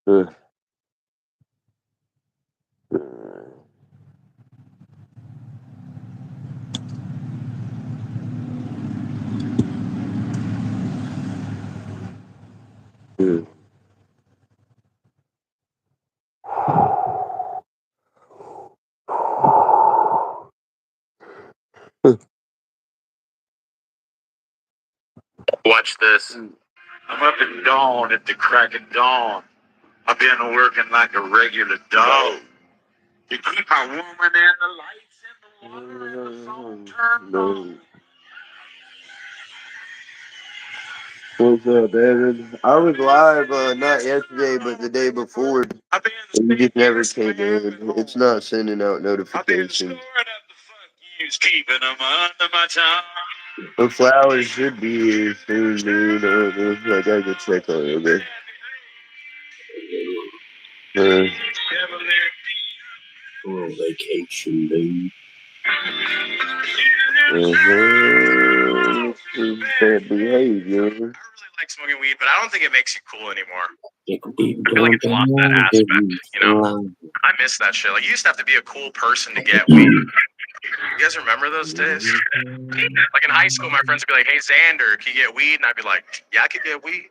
Uh, uh, Watch this. I'm up at dawn at the crack of dawn. I've been working like a regular dog. You keep my woman and the lights and the water and the phone turned on. What's up, Evan? I was live, not yesterday, but the day before. I've been You just never singing came in. It's not sending out I've been notifications. scoring up the fuck yous, keeping them under my tongue. The flowers should be here soon, dude. I gotta go check on it, okay? On vacation, dude. Bad behavior. I really like smoking weed, but I don't think it makes you cool anymore. I I feel like it's lost that aspect, you know? I miss that shit. Like, you used to have to be a cool person to get weed. You guys remember those days? Like in high school, my friends would be like, "Hey, Xander, can you get weed?" And I'd be like, "Yeah, I could get weed."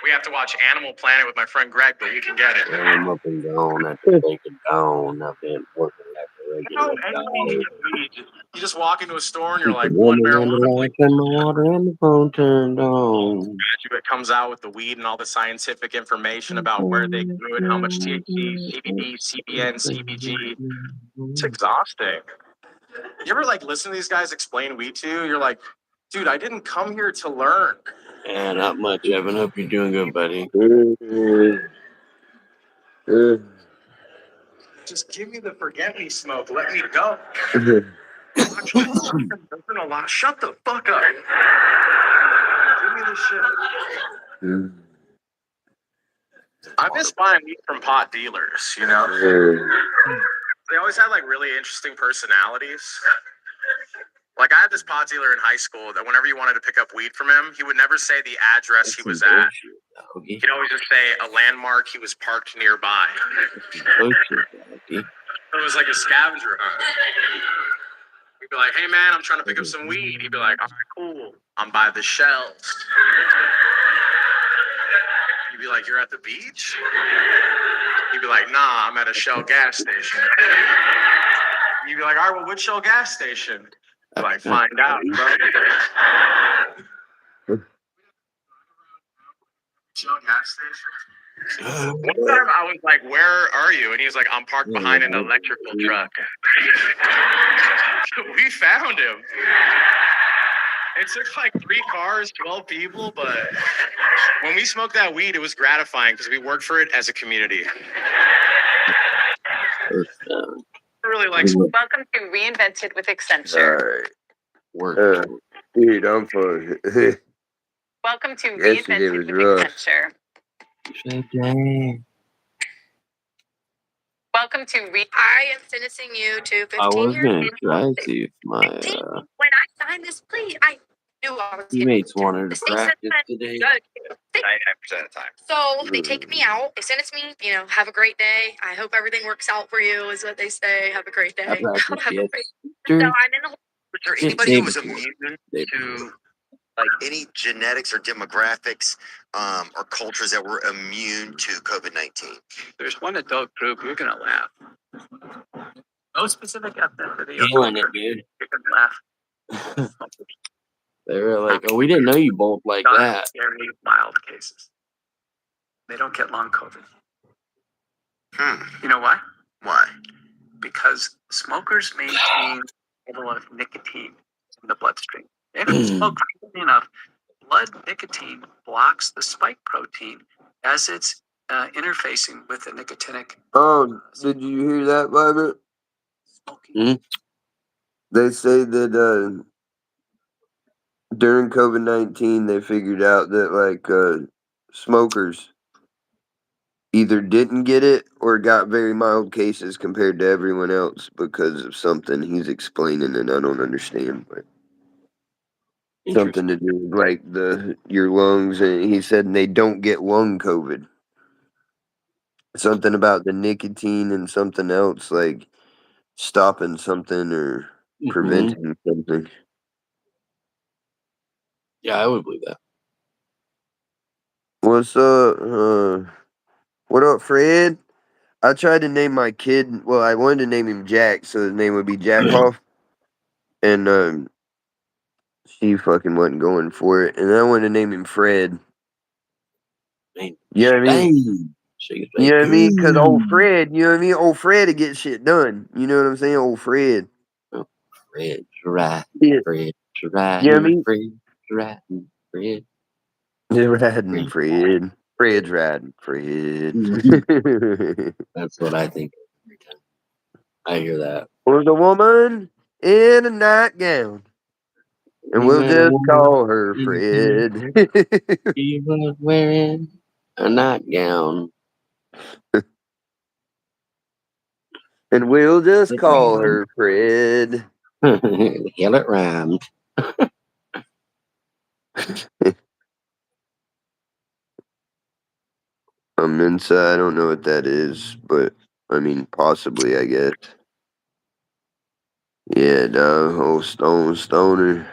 We have to watch Animal Planet with my friend Greg, but we can get it. I'm up and down at the break of dawn. I've been working like a regular dog. You just walk into a store and you're like, The "One woman and the marijuana, lights and the water and the phone turned on. It comes out with the weed and all the scientific information about where they grew it, how much THC, CBD, CBN, CBG. It's exhausting. You ever like listen to these guys explain weed to you? You're like, dude, I didn't come here to learn. Yeah, not much, Evan. Hope you're doing good, buddy. Just give me the forget me smoke. Let me go. Shut the fuck up. Give me the shit. I miss buying weed from pot dealers, you know? They always had like really interesting personalities. Like I had this pot dealer in high school that whenever you wanted to pick up weed from him, he would never say the address he was at. He'd always just say a landmark he was parked nearby. It was like a scavenger hunt. We'd be like, "Hey man, I'm trying to pick up some weed." He'd be like, "All right, cool. I'm by the shells." You'd be like, "You're at the beach?" He'd be like, "Nah, I'm at a Shell gas station." You'd be like, "All right, well, which Shell gas station?" You'd be like, "Find out, bro." Shell gas station? One time I was like, "Where are you?" And he was like, "I'm parked behind an electrical truck." We found him. It took like 3 cars, 12 people, but when we smoked that weed, it was gratifying because we worked for it as a community. I really like. Welcome to Reinvented with Accenture. All right. Dude, I'm fine. Welcome to Yesterday Reinvented was with rough. Accenture. Welcome to I am sentencing you to 15 I was years. gonna try to see if my When I signed this plea, I knew I was teammates wanted to practice today. 99% of the time. So they take me out. They sentence me. You know, have a great day. I hope everything works out for you. Is what they say. Have a great day. I practiced Have a great. yesterday. So I'm in the. Was there Yeah, anybody who was day before. immune to like any genetics or demographics or cultures that were immune to COVID-19? There's one adult group, you're gonna laugh. No specific ethnicity. Feeling it, dude. You're gonna laugh. They were like, "Oh, we didn't know you both like that." Very mild cases. They don't get long COVID. You know why? Why? Because smokers maintain a lot of nicotine in the bloodstream. If you smoke frequently enough, blood nicotine blocks the spike protein as it's interfacing with the nicotinic. Oh, did you hear that, Vibert? Mm-hmm. They say that during COVID-19, they figured out that like smokers either didn't get it or got very mild cases compared to everyone else because of something he's explaining and I don't understand. But Something to do with like your lungs, and he said they don't get lung COVID. Something about the nicotine and something else, like stopping something or preventing something. Yeah, I would believe that. What's up? What up, Fred? I tried to name my kid. Well, I wanted to name him Jack, so his name would be Jackoff. And she fucking wasn't going for it. And I wanted to name him Fred. Man, You know what I mean? dang. You know what I mean? Because old Fred, you know what I mean? Old Fred to get shit done. You know what I'm saying? Old Fred. Oh, Fred's riding, Yeah. Fred's You know what I riding, mean? Fred's riding, Fred. Riding Fred. Fred's riding Fred. That's what I think every time I hear that. Was a woman in a nightgown. And We we'll met a just woman call her in the town. Fred. She was wearing a nightgown. And we'll just It call rhymed. her Fred. Hell, it rhymed. Mensa, I don't know what that is, but I mean, possibly, I guess. Yeah, dog, old Stoner.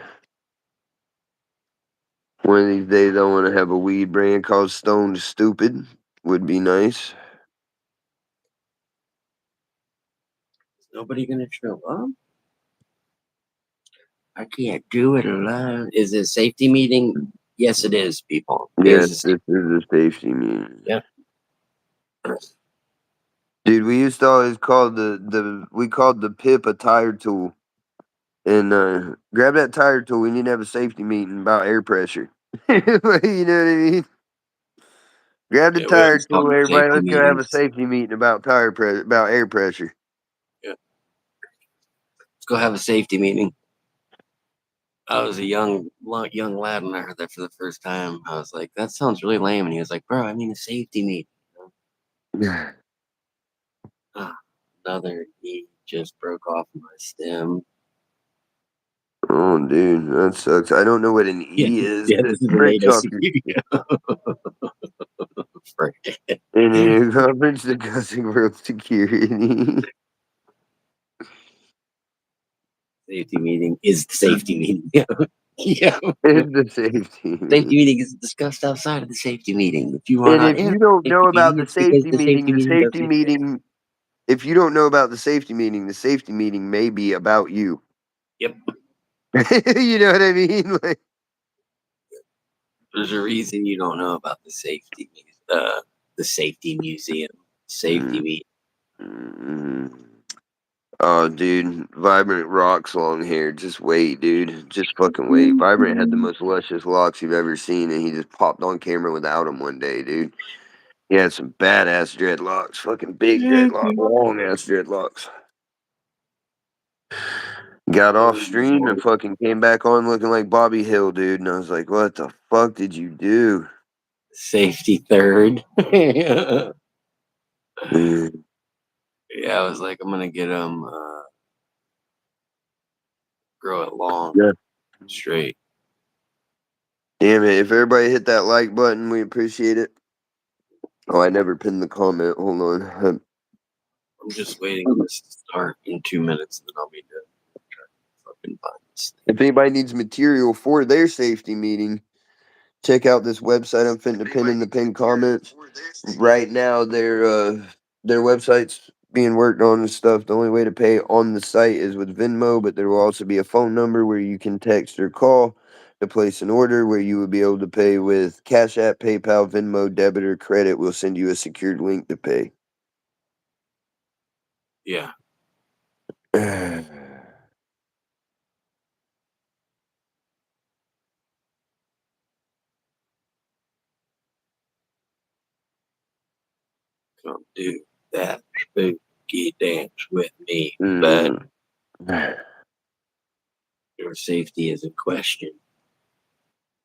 One of these days, I want to have a weed brand called Stoned Stupid. Would be nice. Is nobody gonna show up? I can't do it alone. Is it a safety meeting? Yes, it is, people. It Yes, is a this is a safety meeting. Yep. Dude, we used to always call we called the pip a tire tool. And grab that tire tool. We need to have a safety meeting about air pressure. You know what I mean? Grab the Yeah, we tire always call tool, them everybody. safety Let's go have a meetings. safety meeting about about air pressure. Yeah. Let's go have a safety meeting. I was a young lad when I heard that for the first time. I was like, that sounds really lame. And he was like, bro, I mean a safety meeting. Another E just broke off my stem. Oh, dude, that sucks. I don't know what an Yeah, E is. yeah, That this is the breaks radio off your studio. in a conference discussing world security. Safety meeting is the safety meeting. Yeah. It's the safety Safety meeting. meeting is discussed outside of the safety meeting. If you are And not if in a you don't know safety about meeting, the it's because safety the meeting, safety meeting doesn't exist. if you don't know about the safety meeting may be about you. Yep. You know what I mean? Like, There's a reason you don't know about the safety museum, safety mm, meeting. mm. Oh, dude, Vibrant rocks long hair. Just wait, dude. Just fucking wait. Vibrant had the most luscious locks you've ever seen, and he just popped on camera without them one day, dude. He had some badass dreadlocks, fucking big dreadlocks, long ass dreadlocks. Got off stream and fucking came back on looking like Bobby Hill, dude. And I was like, what the fuck did you do? Safety third. Yeah, Mm, I was like, I'm gonna get him grow it long, yeah. straight. Damn it. If everybody hit that like button, we appreciate it. Oh, I never pinned the comment. Hold on. I'm just waiting for this to start in 2 minutes, and then I'll be done. Try to fucking find this thing. If anybody needs material for their safety meeting, check out this website. I'm finna pin in the pinned comments. Right now, their website's being worked on and stuff. The only way to pay on the site is with Venmo, but there will also be a phone number where you can text or call to place an order where you would be able to pay with Cash App, PayPal, Venmo, debit, or credit. We'll send you a secured link to pay. Yeah. Come do that spooky dance with me, but Mm. your safety is in question.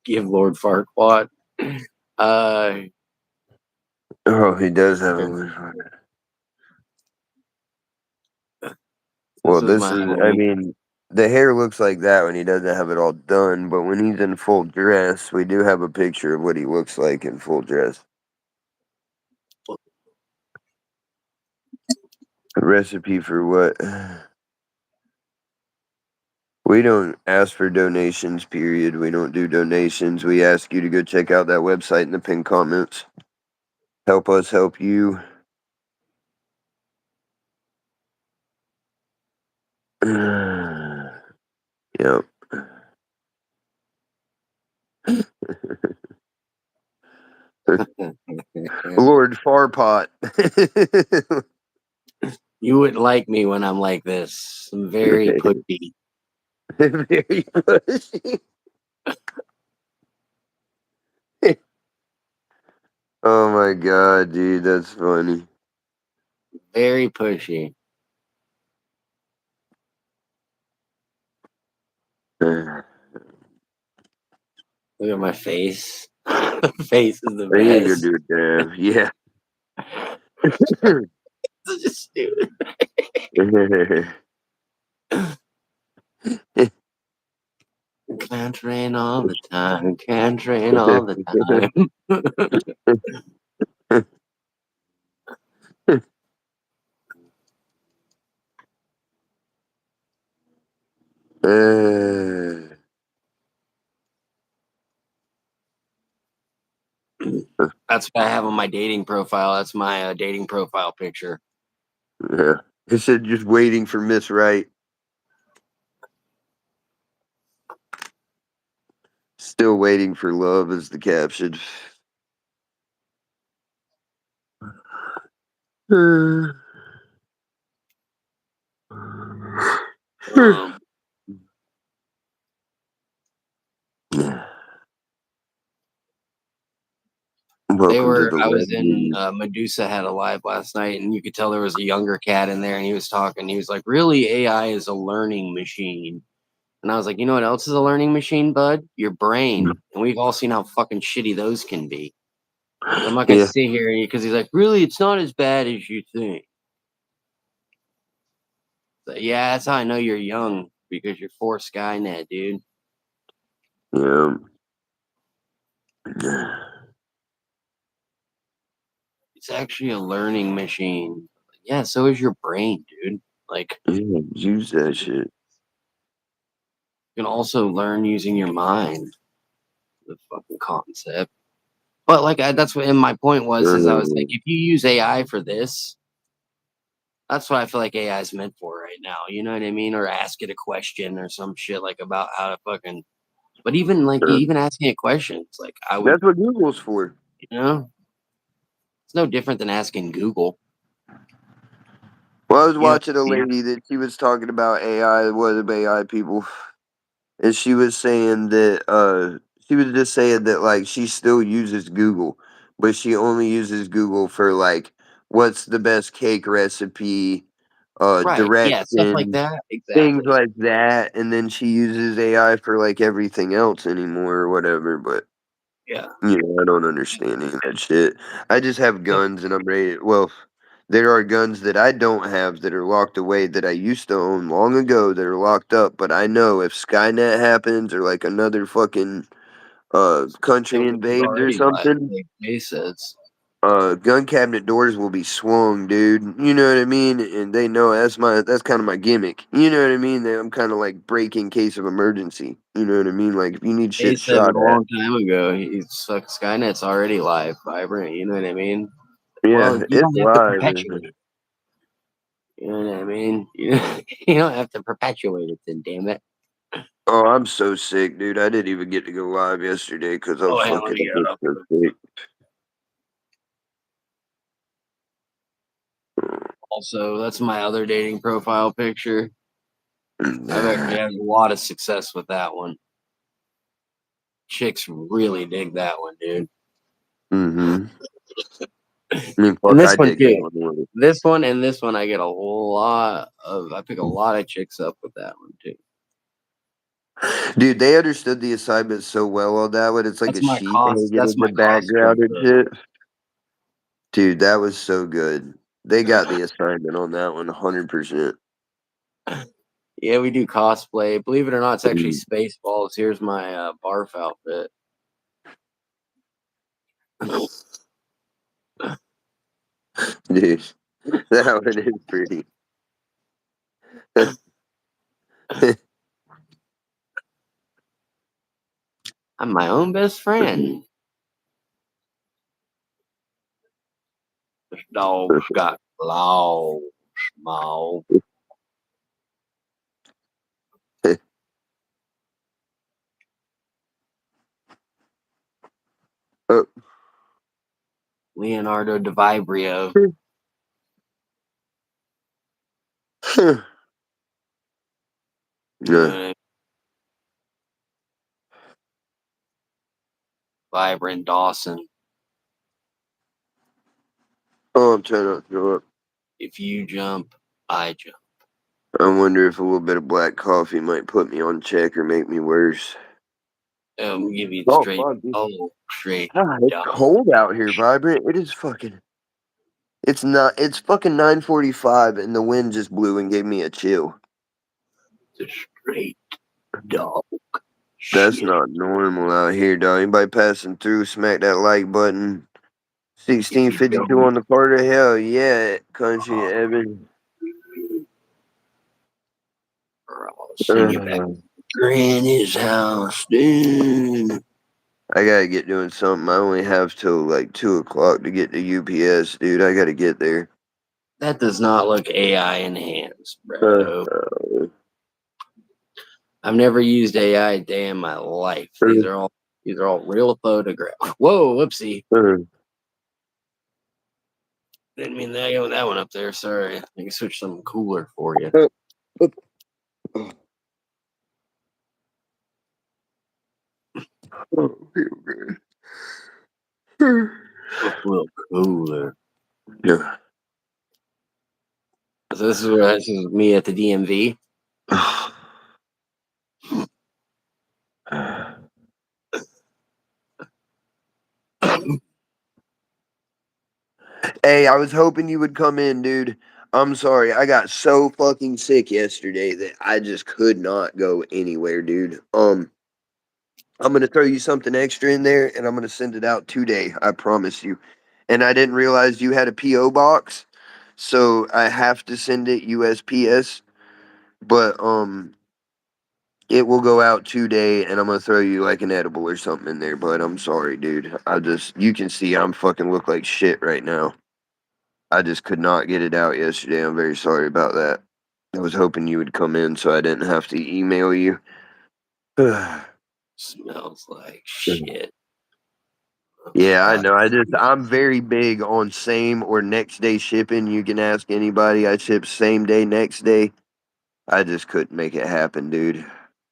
Give Lord Farquaad. Oh, he does have a wish. This Well, was this my is, I Halloween. mean, the hair looks like that when he doesn't have it all done, but when he's in full dress, we do have a picture of what he looks like in full dress. A recipe for what? We don't ask for donations, period. We don't do donations. We ask you to go check out that website in the pinned comments. Help us help you. Yep. Lord Farpot. You wouldn't like me when I'm like this. I'm very pushy. Very pushy. Oh my god, dude, that's funny. Very pushy. There Look at my face. Face is the you go, best. dude. Damn. Yeah. It's just stupid. Can't rain all the time. Can't rain all the time. That's what I have on my dating profile. That's my dating profile picture. Yeah. It said just waiting for Miss Right. Still waiting for love is the caption. Um, Welcome to the I was in legend. Medusa had a live last night, and you could tell there was a younger cat in there, and he was talking. He was like, "Really, AI is a learning machine." And I was like, "You know what else is a learning machine, bud? Your brain." And we've all seen how fucking shitty those can be. So I'm not gonna Yeah. sit here because he's like, "Really, it's not as bad as you think." So, yeah, that's how I know you're young because you're for Skynet, dude. Yeah. It's actually a learning machine. Yeah, so is your brain, dude. Like, Yeah, use that shit. you can also learn using your mind. The fucking concept. But like, that's what. And my point was, is I was like, if you use AI for this, that's what I feel like AI is meant for right now. You know what I mean? Or ask it a question or some shit like about how to fucking. But even like even asking a question, it's like I would, That's what Google's for. you know, it's no different than asking Google. Well, I was You know, watching a lady that she was talking about AI, what of AI people, and she was saying that she was just saying that like she still uses Google, but she only uses Google for like what's the best cake recipe, right? Yeah, stuff like directions, that. things Exactly. like that, and then she uses AI for like everything else anymore or whatever. But Yeah. you know, I don't understand any of that shit. I just have guns and I'm ready. Well, there are guns that I don't have that are locked away that I used to own long ago that are locked up, but I know if Skynet happens or like another fucking Yeah, country which is invades or already live, something, like Jay says. gun cabinet doors will be swung, dude. You know what I mean? And they know that's kind of my gimmick. You know what I mean? That I'm kind of like break in case of emergency. You know what I mean? Like if you need Jay shit said it shot a at. long time ago. He's fuck Skynet's already live, vibrant. You know what I mean? Well, Yeah, you it's don't have to live. perpetuate. You know what I mean? You don't have to perpetuate it. Then, damn it. Oh, I'm so sick, dude. I didn't even get to go live yesterday because I was Oh, hang on, let fucking me get it up. so sick. Also, that's my other dating profile picture. I've actually had a lot of success with that one. Chicks really dig that one, dude. Mm-hmm. I mean, And fuck, this I one dig that too. one. This one and this one, I get a whole lot of. I pick a lot of chicks up with that one too. Dude, they understood the assignment so well on that one. It's like a That's my sheet cos. hanging That's in the my costume background and photo. shit. Dude, that was so good. They got the assignment on that one 100%. Yeah, we do cosplay. Believe it or not, it's actually Spaceballs. Here's my barf outfit. Dude, that one is pretty. I'm my own best friend. This dog's got claws, small. Oh. Leonardo da Vibrio. Yeah. Vibrant Dawson. Oh, I'm trying not to throw up. If you jump, I jump. I wonder if a little bit of black coffee might put me on check or make me worse. It'll give you Oh, straight. fuck, dude. Oh, straight. God, it's Down. cold out here, Vibrant. It is fucking. It's not. It's fucking 9:45, and the wind just blew and gave me a chill. The straight dog. That's Shit. not normal out here, dog. Anybody passing through, smack that like button. If you 1652 don't, on the Carter. Hell yeah, country Evan. I'll send you back to Granny's house, dude. I gotta get doing something. I only have till like 2 o'clock to get to UPS, dude. I gotta get there. That does not look AI enhanced, Uh, bro. I've never used AI a day in my life. These are all real photographs. Whoa, whoopsie. Didn't mean that go that one up there. Sorry. I can switch something cooler for you. A little cooler. Yeah. So this is me at the DMV. Hey, I was hoping you would come in, dude. I'm sorry. I got so fucking sick yesterday that I just could not go anywhere, dude. I'm gonna throw you something extra in there and I'm gonna send it out today, I promise you. And I didn't realize you had a PO box, so I have to send it USPS. But it will go out today and I'm gonna throw you like an edible or something in there, but I'm sorry, dude. You can see I'm fucking look like shit right now. I just could not get it out yesterday. I'm very sorry about that. I was hoping you would come in so I didn't have to email you. Smells like shit. Yeah, I know. I'm very big on same or next day shipping. You can ask anybody. I ship same day, next day. I just couldn't make it happen, dude.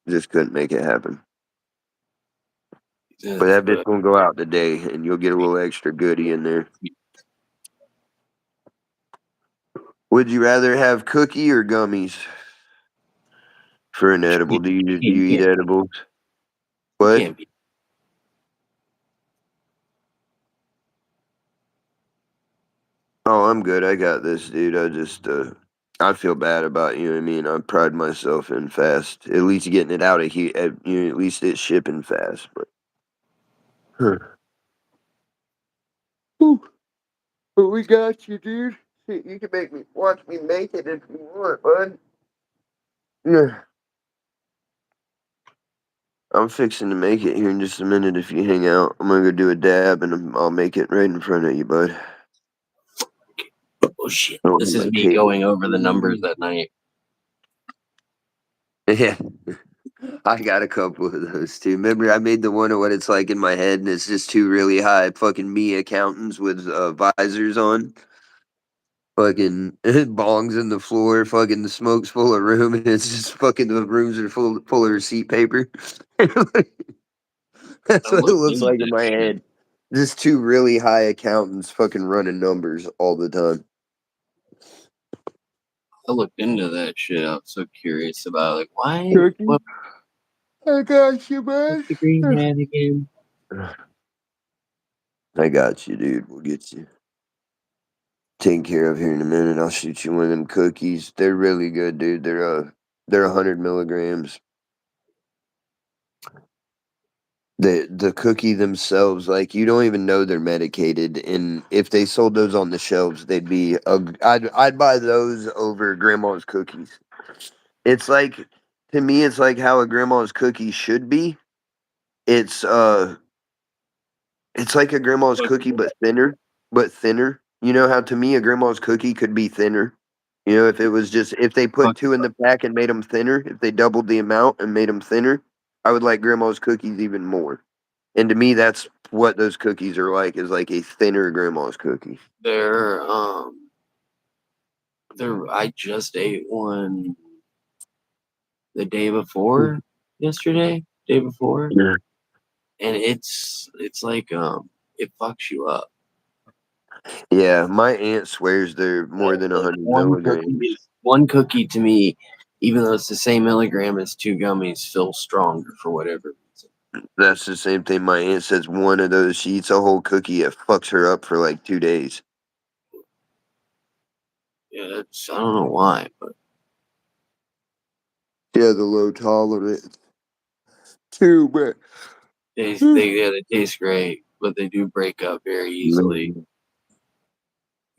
Just couldn't make it happen. But that bit's gonna go out today, and you'll get a little extra goodie in there. Would you rather have cookie or gummies for an edible? Do you eat edibles? What? Can't be. Oh, I'm good. I got this, dude. I feel bad about you. I mean, I pride myself in fast. At least getting it out of here. At least it's shipping fast. But, Whew. But we got you, dude. Shit, you can make me watch me make it if you want, bud. Yeah. I'm fixing to make it here in just a minute. If you hang out, I'm gonna go do a dab, and I'll make it right in front of you, bud. Oh shit. I don't This have is my me cable. going over the numbers that night. Yeah. I got a couple of those too. Remember, I made the one of what it's like in my head, and it's just two really high fucking me accountants with visors on. Fucking bongs in the floor, fucking the smoke's full of room, and it's just fucking the rooms are full of receipt paper. I That's what it looked looks into like in that my shit. head. Just two really high accountants fucking running numbers all the time. I looked into that shit. I was so curious about like why Cookie, I got you, what's bud. the green hat again? I got you, dude. We'll get you taken care of here in a minute. I'll shoot you one of them cookies. They're really good, dude. They're 100 milligrams. The cookie themselves, like you don't even know they're medicated, and if they sold those on the shelves, they'd be. I'd buy those over grandma's cookies. It's like, to me, it's like how a grandma's cookie should be. It's it's like a grandma's cookie, but thinner, You know how, to me, a grandma's cookie could be thinner. You know, if it was just, if they put two in the pack and made them thinner, if they doubled the amount and made them thinner, I would like grandma's cookies even more. And to me, that's what those cookies are like, is like a thinner grandma's cookie. They're I just ate one the day before yesterday, day before, Yeah. and it's like it fucks you up. Yeah, my aunt swears they're more than Like 100 milligrams. one cookie to me, even though it's the same milligram as two gummies, feels stronger for whatever reason. That's the same thing my aunt says. One of those, she eats a whole cookie, it fucks her up for like 2 days. Yeah, I don't know why, but Yeah, the low tolerance too, but they taste great, but they do break up very easily.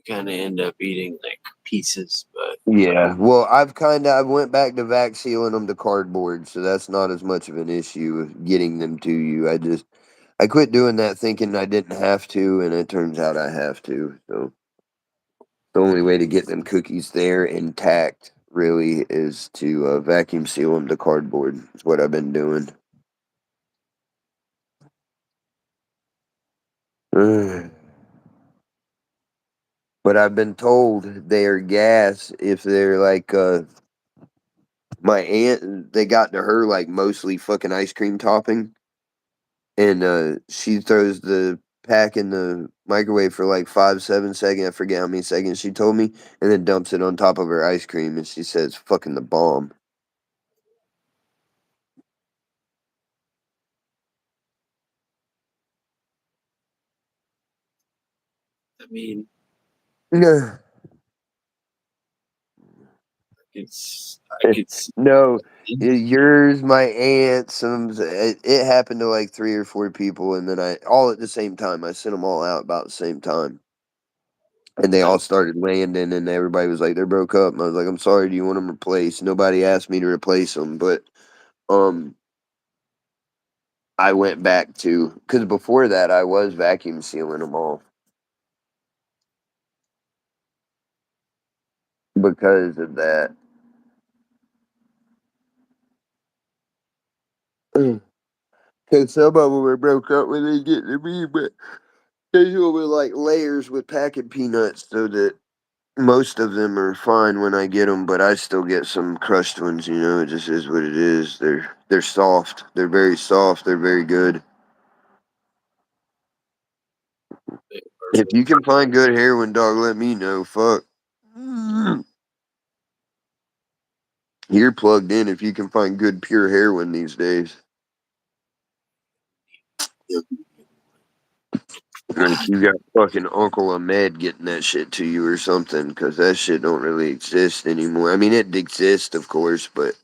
You kind of end up eating like pieces, but yeah. Well, I went back to vac sealing them to cardboard, so that's not as much of an issue with getting them to you. I quit doing that thinking I didn't have to, and it turns out I have to. So the only way to get them cookies there intact really is to vacuum seal them to cardboard. Is what I've been doing. But I've been told they are gas if they're like my aunt, they got to her like mostly fucking ice cream topping, and she throws the pack in the microwave for like 5 7 seconds. I forget how many seconds she told me, and then dumps it on top of her ice cream, and she says fucking the bomb. I mean, Yeah. I could see No, it. yours, my aunt, it happened to like 3 or 4 people, and then I all at the same time. I sent them all out about the same time, and they all started landing, and everybody was like, "They're broke up." And I was like, "I'm sorry. Do you want them replaced?" Nobody asked me to replace them, but um, I went back to, because before that I was vacuum sealing them all because of that. Because some of them were broke up when they get to me, but they do it with like layers with packing peanuts, so that most of them are fine when I get them. But I still get some crushed ones. You know, it just is what it is. They're soft. They're very soft. They're very good. If you can find good heroin, dog, let me know. Fuck. You're plugged in if you can find good pure heroin these days. Like you got fucking Uncle Ahmed getting that shit to you or something, because that shit don't really exist anymore. I mean, it exists, of course, but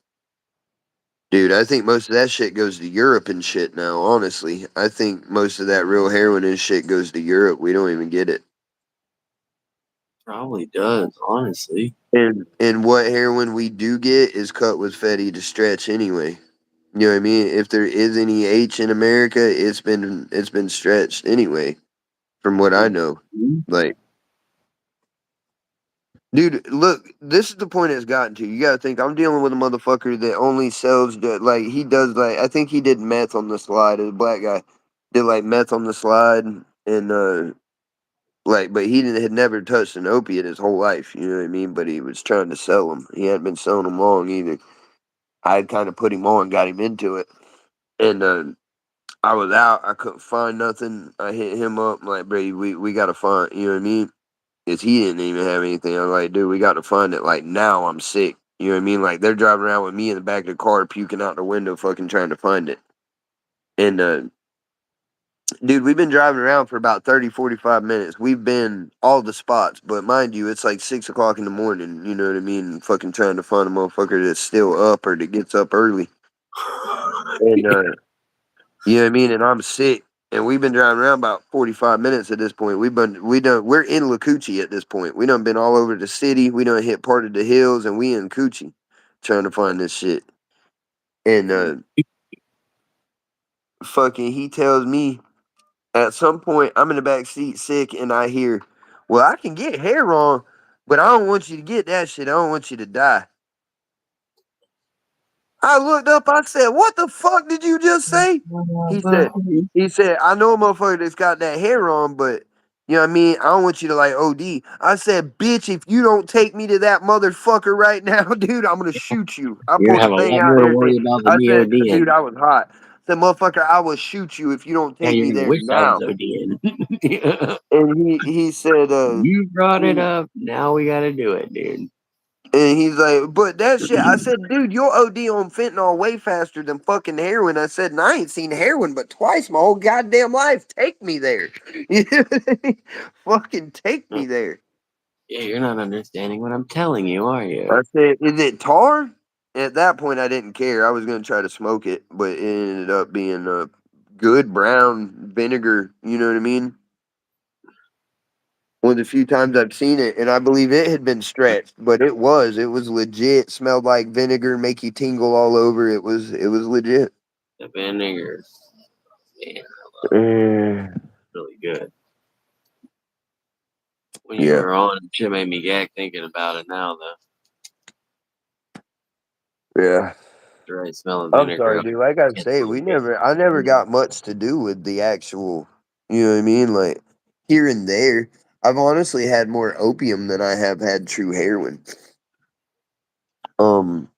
dude, I think most of that shit goes to Europe and shit now, honestly. I think most of that real heroin and shit goes to Europe. We don't even get it. Probably does, honestly. And what heroin we do get is cut with Fetty to stretch anyway. You know what I mean? If there is any H in America, it's been stretched anyway, from what I know. Like, dude, look, this is the point it's gotten to. You gotta think, I'm dealing with a motherfucker that only sells like he does, like I think he did meth on the slide. A black guy did like meth on the slide, and like, but had never touched an opiate his whole life. You know what I mean? But he was trying to sell them. He hadn't been selling them long either. I kind of put him on, got him into it, and I was out. I couldn't find nothing. I hit him up. I'm like, bro, we got to find, you know what I mean? Because he didn't even have anything. I was like, dude, we got to find it. Like, now I'm sick. You know what I mean? Like, they're driving around with me in the back of the car, puking out the window, fucking trying to find it. And Dude, we've been driving around for about 30, 45 minutes. We've been all the spots, but mind you, it's like 6 o'clock in the morning. You know what I mean? Fucking trying to find a motherfucker that's still up or that gets up early. And, you know what I mean? And I'm sick. And we've been driving around about 45 minutes at this point. We're in Lacucci at this point. We done been all over the city. We done hit part of the hills, and we in Coochie trying to find this shit. And, fucking, he tells me, at some point, I'm in the back seat sick, and I hear, "Well, I can get hair wrong, but I don't want you to get that shit. I don't want you to die." I looked up. I said, "What the fuck did you just say?" He said, "I know a motherfucker that's got that hair on, but you know what I mean. I don't want you to like OD." I said, "Bitch, if you don't take me to that motherfucker right now, dude, I'm gonna shoot you." I You're pulled gonna the have a thing lot out more and to worry everything. about than I me said, "Dude, ODing. I was hot." I said, "Motherfucker, I will shoot you if you don't Yeah, take you're me gonna there wish I was now." ODing. And he said, You brought it he, up. Now we gotta do it, dude. And he's like, "But that shit," I said, "Dude, you'll OD on fentanyl way faster than fucking heroin." I said, "And I ain't seen heroin but twice my whole goddamn life. Take me there." You know what I mean? Fucking take me there. Yeah, you're not understanding what I'm telling you, are I you? said, "Is it tar?" At that point, I didn't care. I was going to try to smoke it, but it ended up being a good brown vinegar. You know what I mean? One of the few times I've seen it, and I believe it had been stretched, but it was. It was legit. Smelled like vinegar, make you tingle all over. It was legit. The vinegar, man, Mm, really good. When you yeah, were on, it should made me gag thinking about it now, though. yeah. The right smell of I'm vinegar. sorry, dude. Like I It's say, really good. I never got much to do with the actual, you know what I mean? Like here and there. I've honestly had more opium than I have had true heroin. Um,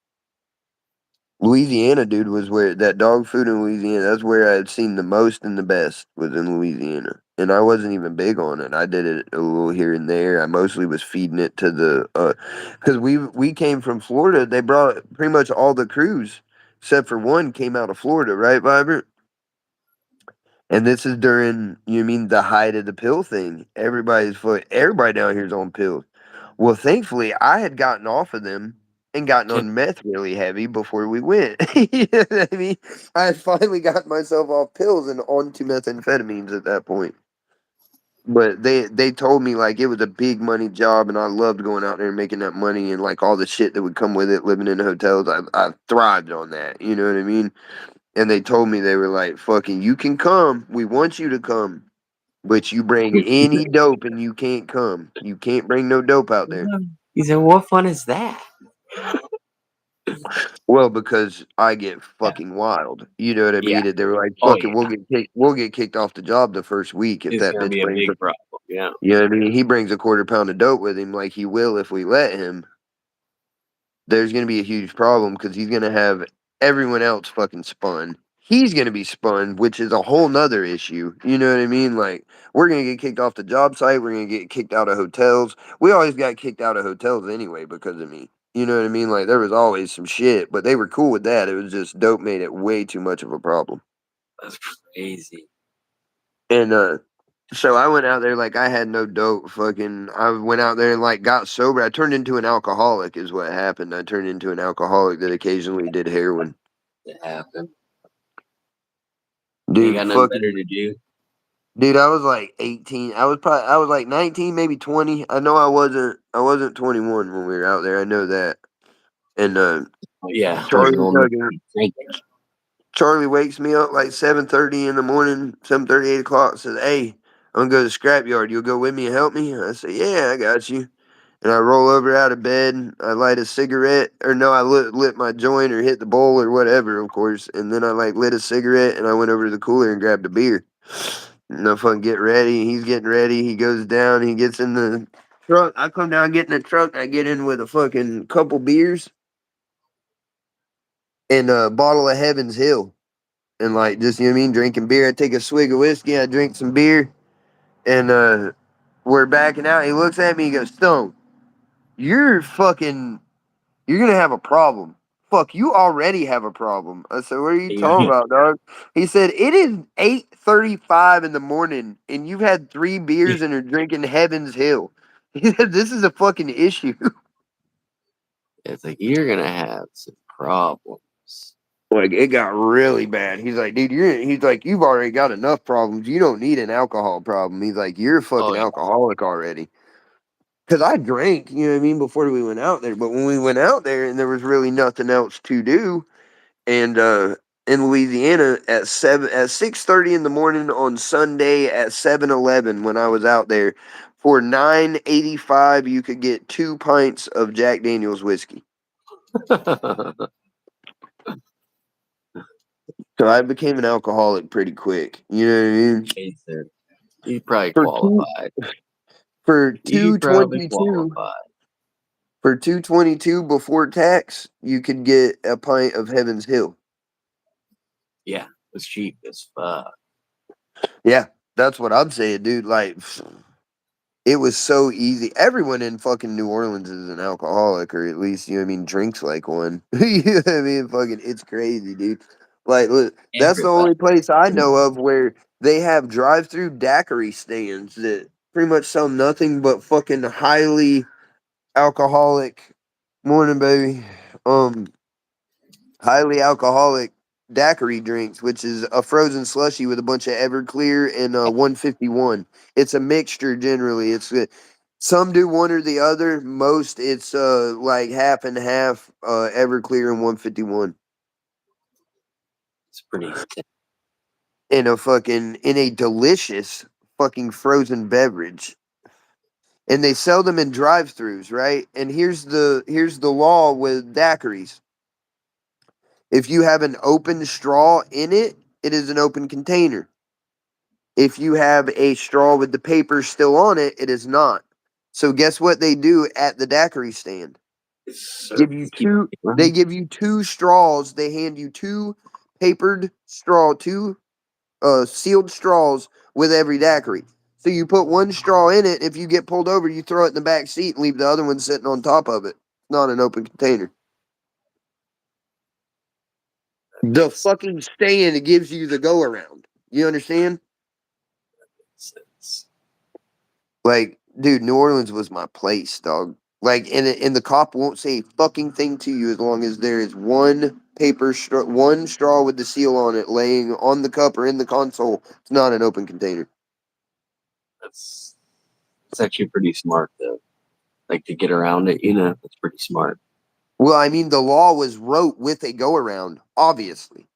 Louisiana, dude, was where that dog food in Louisiana. That's where I had seen the most and the best was in Louisiana, and I wasn't even big on it. I did it a little here and there. I mostly was feeding it to the, because we came from Florida. They brought pretty much all the crews except for one came out of Florida, right, Vibrant? And this is during, you mean the height of the pill thing. Everybody down here's on pills. Well, thankfully, I had gotten off of them and gotten Tip, on meth really heavy before we went. You know what I mean? I had finally gotten myself off pills and onto methamphetamines at that point. But they told me like it was a big money job and I loved going out there and making that money and like all the shit that would come with it, living in hotels. I thrived on that. You know what I mean? And they told me they were like, "Fucking, you can come. We want you to come, but you bring any dope and you can't come. You can't bring no dope out there." he said, "What fun is that?" Well, because I get fucking wild. You know what I Yeah. mean? And they were like, Oh "Fucking, yeah. we'll get kicked off the job the first week if It's that gonna bitch be a brings big a." problem. Yeah. You know what I mean? He brings a quarter pound of dope with him, like he will if we let him. There's going to be a huge problem because he's going to have everyone else fucking spun. He's going to be spun, which is a whole nother issue. You know what I mean? Like, we're going to get kicked off the job site. We're going to get kicked out of hotels. We always got kicked out of hotels anyway because of me. You know what I mean? Like, there was always some shit, but they were cool with that. It was just dope made it way too much of a problem. That's crazy. And, so I went out there like I had no dope. Fucking, I went out there and like got sober. I turned into an alcoholic, is what happened. I turned into an alcoholic that occasionally did heroin. It happened. You ain't Dude, got nothing better fucking, to do. dude, I was like 18. I was like 19, maybe 20. I know I wasn't 21 when we were out there. I know that. And Oh, yeah. I was Charlie old enough to fucking be drinking. Charlie wakes me up like 7:30 in the morning, 7:30, 8 o'clock. Says, "Hey, I'm gonna go to the scrapyard. You'll go with me and help me?" I say, "Yeah, I got you." And I roll over out of bed. I light a cigarette, or no, I lit my joint or hit the bowl or whatever, of course. And then I like lit a cigarette and I went over to the cooler and grabbed a beer. And I fucking get ready. He's getting ready. He goes down. He gets in the truck. I come down, get in the truck. I get in with a fucking couple beers and a bottle of Heaven's Hill. And like, just, you know what I mean? Drinking beer. I take a swig of whiskey. I drink some beer. And we're backing out. He looks at me. He goes, "Stone, you're fucking, you're going to have a problem fuck, you already have a problem. I said, what are you talking Yeah. about, dog? He said, it is 8:35 in the morning, and you've had 3 beers and are drinking Heaven's Hill. He said, this is a fucking issue. It's like you're gonna have some problems. Like, it got really bad. He's like, dude, he's like, you've already got enough problems. You don't need an alcohol problem. He's like, you're a Oh fucking yeah. alcoholic already. Because I drank, you know what I mean, before we went out there. But when we went out there and there was really nothing else to do, and in Louisiana at 6:30 in the morning on Sunday at 7-Eleven when I was out there, for $9.85 you could get 2 pints of Jack Daniel's whiskey. So I became an alcoholic pretty quick. You know what I mean? Hey, sir. You probably For two qualified. for You probably 222 qualified. for 222 before tax, you could get a pint of Heaven's Hill. Yeah, it's cheap as fuck. Yeah, that's what I'm saying, dude. Like, it was so easy. Everyone in fucking New Orleans is an alcoholic, or at least, you know what I mean, drinks like one. You know what I mean? Fucking, it's crazy, dude. Like, look, that's the Everybody. only place I know of where they have drive-through daiquiri stands that pretty much sell nothing but fucking highly alcoholic. Morning, baby. Highly alcoholic daiquiri drinks, which is a frozen slushy with a bunch of Everclear and 151. It's a mixture generally. Some do one or the other. Most it's like half and half Everclear and 151 It's pretty intense. in a delicious fucking frozen beverage. And they sell them in drive-throughs, right? And here's the law with daiquiris. If you have an open straw in it, it is an open container. If you have a straw with the paper still on it, it is not. So guess what they do at the daiquiri stand? Give you two. They give you 2 straws. They hand you 2 papered straw, 2 sealed straws with every daiquiri. So you put 1 straw in it. If you get pulled over, you throw it in the back seat and leave the other one sitting on top of it. Not an open container. The Makes fucking stand gives you the go around. You understand? sense. Like, dude, New Orleans was my place, dog. Like, and the cop won't say a fucking thing to you as long as there is one straw with the seal on it laying on the cup or in the console. It's not an open container. That's actually pretty smart though. Like to get around it, you know, that's pretty smart. Well, I mean, the law was wrote with a go around, obviously.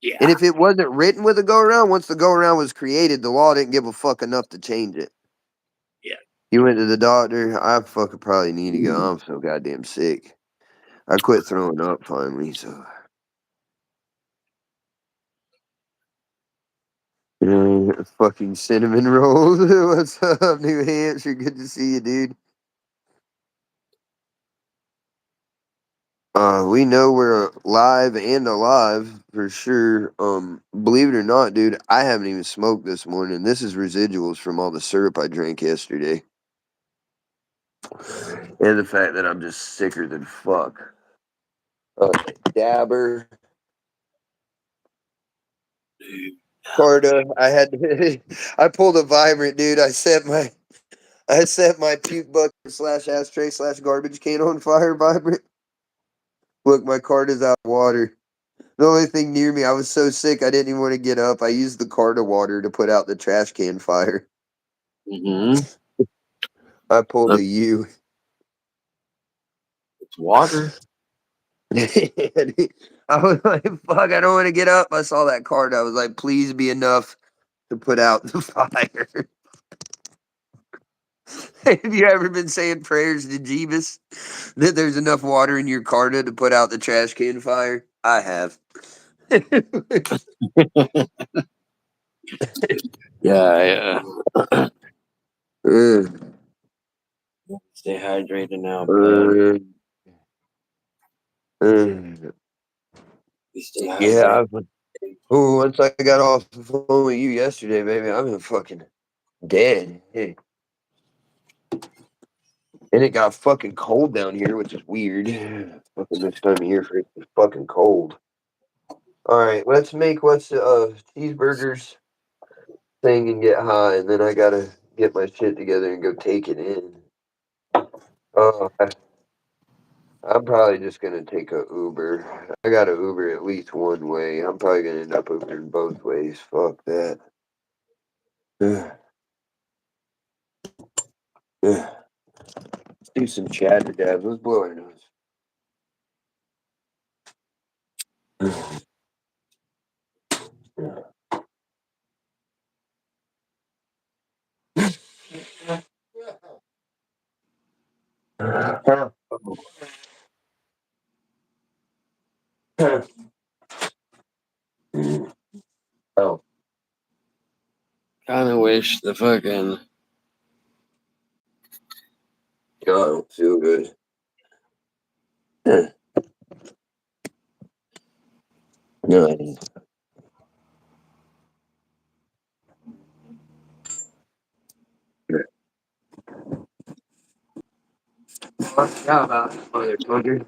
And Yeah. if it wasn't written with a go around, once the go around was created, the law didn't give a fuck enough to change it. Yeah. You went to the doctor. I fucking probably need to go. I'm so goddamn sick. I quit throwing up finally, so. Fucking cinnamon rolls. What's up, New Hampshire? Good to see you, dude. We know we're live and alive for sure. Believe it or not, dude, I haven't even smoked this morning. This is residuals from all the syrup I drank yesterday. And the fact that I'm just sicker than fuck. Dabber, Carta. I pulled a vibrant, dude. I set my puke bucket / ashtray / garbage can on fire, vibrant. Look, my cart is out of water. The only thing near me, I was so sick I didn't even want to get up. I used the cart of water to put out the trash can fire. Mm-hmm. I pulled a U. It's water. I was like, fuck, I don't want to get up. I saw that cart. I was like, please be enough to put out the fire. Have you ever been saying prayers to Jeebus that there's enough water in your Carta to put out the trash can fire? I have. Yeah, yeah. Uh, Stay hydrated now, bud. uh, Stay yeah, hydrated. once I got off the phone with you yesterday, baby, I've been fucking dead. Hey. And it got fucking cold down here, which is weird. Fucking this time of year for it is fucking cold. Alright, let's make cheeseburgers thing and get high, and then I gotta get my shit together and go take it in. I'm probably just gonna take a Uber. I got a Uber at least one way. I'm probably gonna end up Ubering both ways. Fuck that. Ugh. Ugh. Let's do some chatter dabs. Let's blow our nose. Oh, Kind of wish the fucking. God, I don't feel good. No. Yeah, about motherfucker.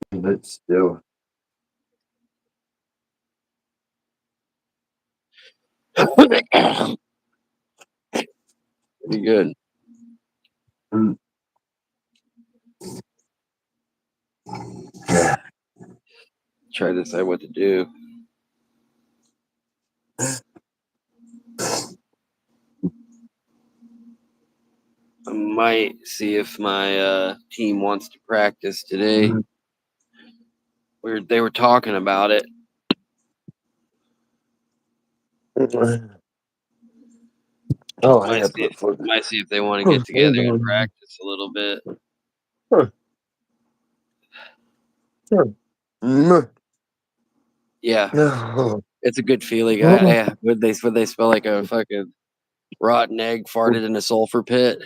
But still. Pretty good. Mm. Try to decide what to do. I might see if my team wants to practice today. They were talking about it. Oh, I Might gotta see if, put foot. might see if they want to get together and practice a little bit. Yeah, it's a good feeling. Would they smell like a fucking rotten egg farted in a sulfur pit?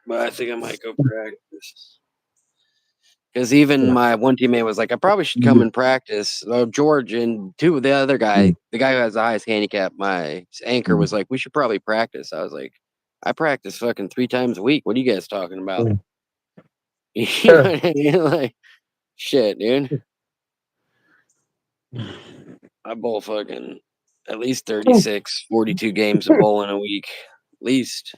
But I think I might go practice. Because even my one teammate was like, I probably should come and practice. George and the other guy, the guy who has the highest handicap, my anchor, was like, we should probably practice. I was like, I practice fucking 3 times a week. What are you guys talking about? You know what I mean? Like, shit, dude. I bowl fucking at least 36, 42 games of bowling a week. At least.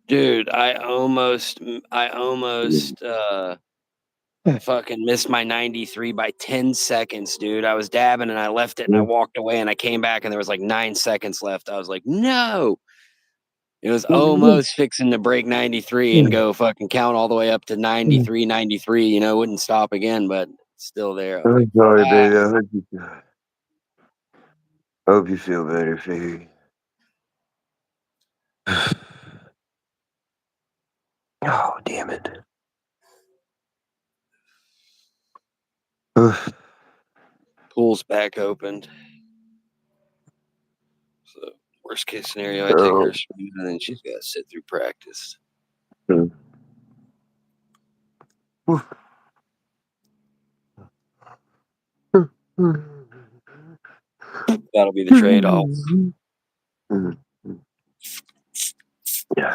Dude, I almost fucking missed my 93 by 10 seconds, dude. I was dabbing and I left it and I walked away and I came back and there was like 9 seconds left. I was like, no. It was almost fixing to break 93 and go fucking count all the way up to 93, 93. You know, wouldn't stop again, but still there. I'm like, I'm sorry, baby. I hope you feel better, Figgy. Oh, damn it. pool's back opened. So worst case scenario, I take her swimming and then she's got to sit through practice. That'll be the trade-off. Yeah.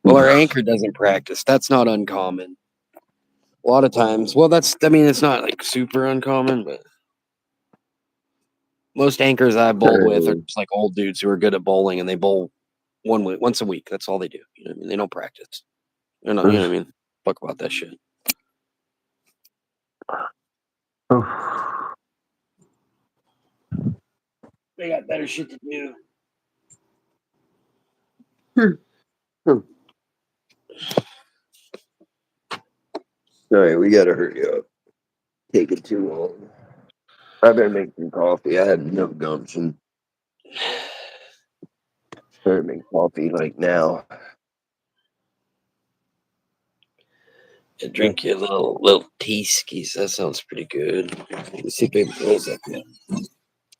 Well, our anchor doesn't practice. That's not uncommon. A lot of times, well, it's not like super uncommon, but most anchors I bowled with are just like old dudes who are good at bowling and they bowl once a week. That's all they do. You know what I mean? They don't practice. They're not, you know what I mean? Fuck about that shit. They got better shit to do. Alright, we gotta hurry up. Taking too long. I better make some coffee. I have no gumption. Better make coffee like now. Yeah, drink your little tea skis. That sounds pretty good. Let's see if baby girl's up yet.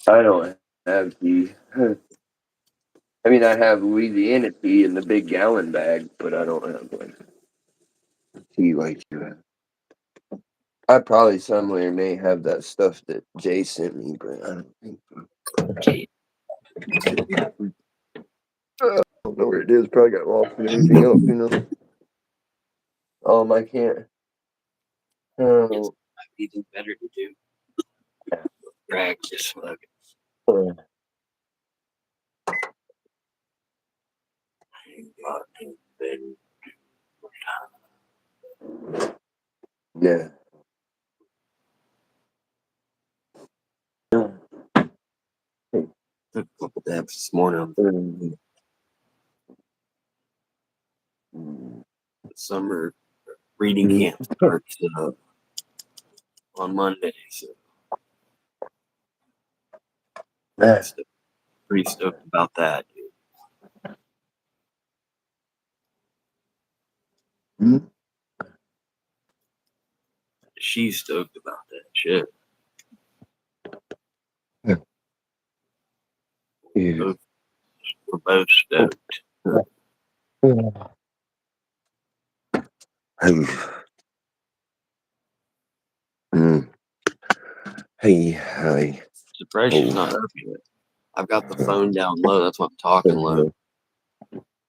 I don't have tea. I mean, I have Louisiana tea in the big gallon bag, but I don't have like tea like you have. I probably somewhere may have that stuff that Jay sent me, but I don't think so. Okay. I don't know where it is. Probably got lost in everything else, you know. I can't. It's Oh, even better to do. Practice. Look. yeah. Took a couple dabs this morning. Summer reading camp starts on Monday, so pretty stoked about that. Hmm? She's stoked about that shit. Yeah. We're both stoked. Hey. Surprised she's not up yet. I've got the phone down low. That's why I'm talking low.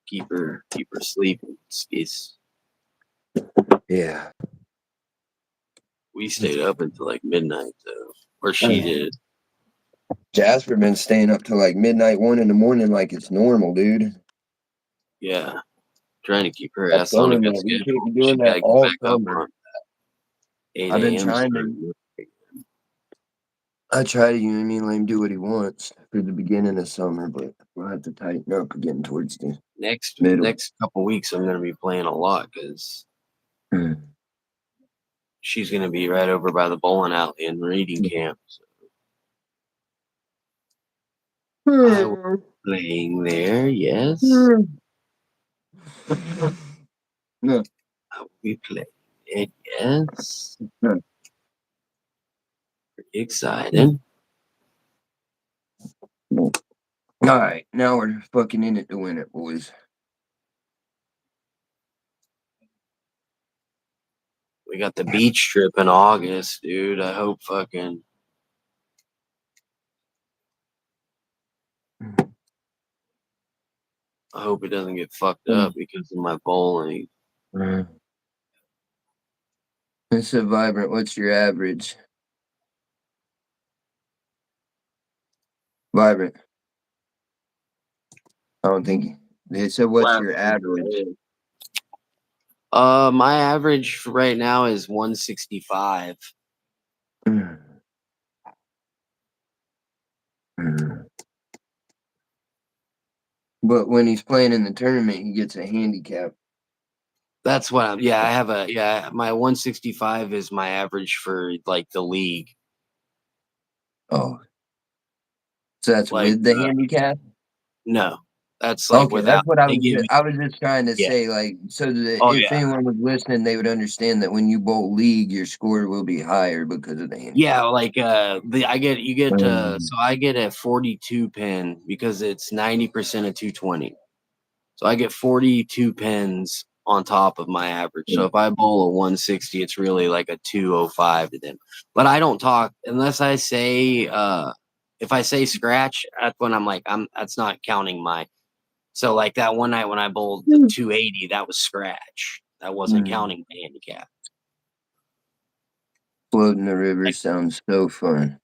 Keep her sleeping. Yeah. We stayed up until like midnight though, or she did. Jasper been staying up till like midnight, 1 in the morning, like it's normal, dude. Yeah, trying to keep her I ass on told a him good that we schedule. can't be She doing that gotta get all back up summer. on 8 I've been a.m. trying to. I try to, you know what I mean, let him do what he wants for the beginning of summer, but we'll have to tighten up again towards the next middle. couple weeks. I'm gonna be playing a lot because she's gonna be right over by the bowling alley in reading camp. So I will be playing there. Yes, No. I will be playing it. Yes, No. pretty exciting. All right, now we're fucking in it to win it, boys. We got the beach trip in August, dude. I hope fucking. I hope it doesn't get fucked up because of my bowling. It's a Vibrant. What's your average? Vibrant. I don't think they said what's your average. My average right now is 165. But when he's playing in the tournament, he gets a handicap. That's what I'm. Yeah, I have a. Yeah, my 165 is my average for like the league. Oh, so that's Like, with the handicap? no, that's like Okay, without. that's what I They was. give me. I was just trying to Yeah. say, like, so that Oh if yeah. anyone was listening, they would understand that when you bowl league, your score will be higher because of the handicap. Yeah, like you get so I get a 42 pin because it's 90% of 220. So I get 42 pins on top of my average. So if I bowl a 160, it's really like a 205 to them. But I don't talk unless I say if I say scratch, that's when I'm like that's not counting my. So like that one night when I bowled the 280, that was scratch. That wasn't counting the handicap. Floating the river Like, sounds so fun.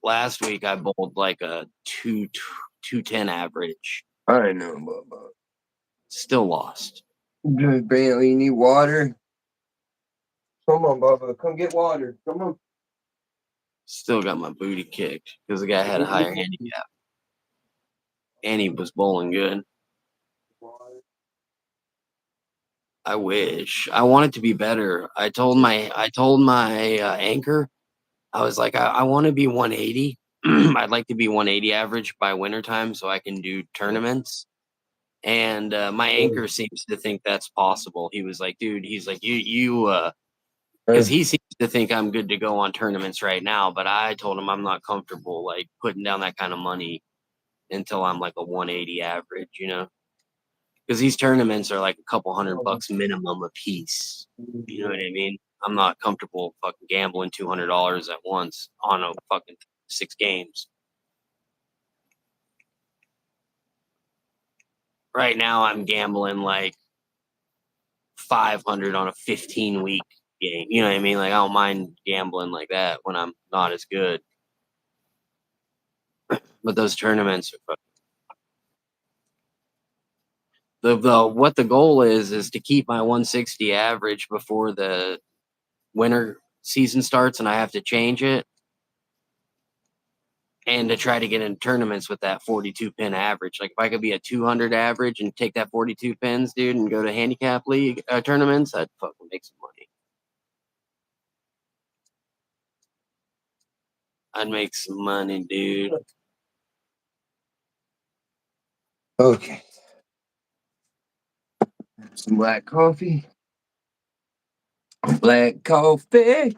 last week I bowled like a 210 average. I know, Bubba. Still lost. Brantley, you need water? Come on, Bubba. Come get water. Come on. Still got my booty kicked because the guy had a higher handicap. and he was bowling good. I wish. I want it to be better. I told my anchor, I was like, I want to be 180. I'd like to be 180 average by wintertime so I can do tournaments. And my anchor seems to think that's possible. He was like, dude, he's like, because he seems to think I'm good to go on tournaments right now. But I told him I'm not comfortable like putting down that kind of money until I'm like a 180 average, because these tournaments are like a couple $100 minimum a piece. You know what I mean? I'm not comfortable fucking gambling $200 at once on a fucking 6 games. Right now, I'm gambling like 500 on a 15-week game. You know what I mean? Like I don't mind gambling like that when I'm not as good. But those tournaments are what the goal is to keep my 160 average before the winter season starts and I have to change it, and to try to get in tournaments with that 42 pin average. Like if I could be a 200 average and take that 42 pins, dude, and go to handicap league tournaments, I'd fucking make some money. I'd make some money, dude. Okay. Some black coffee. Black coffee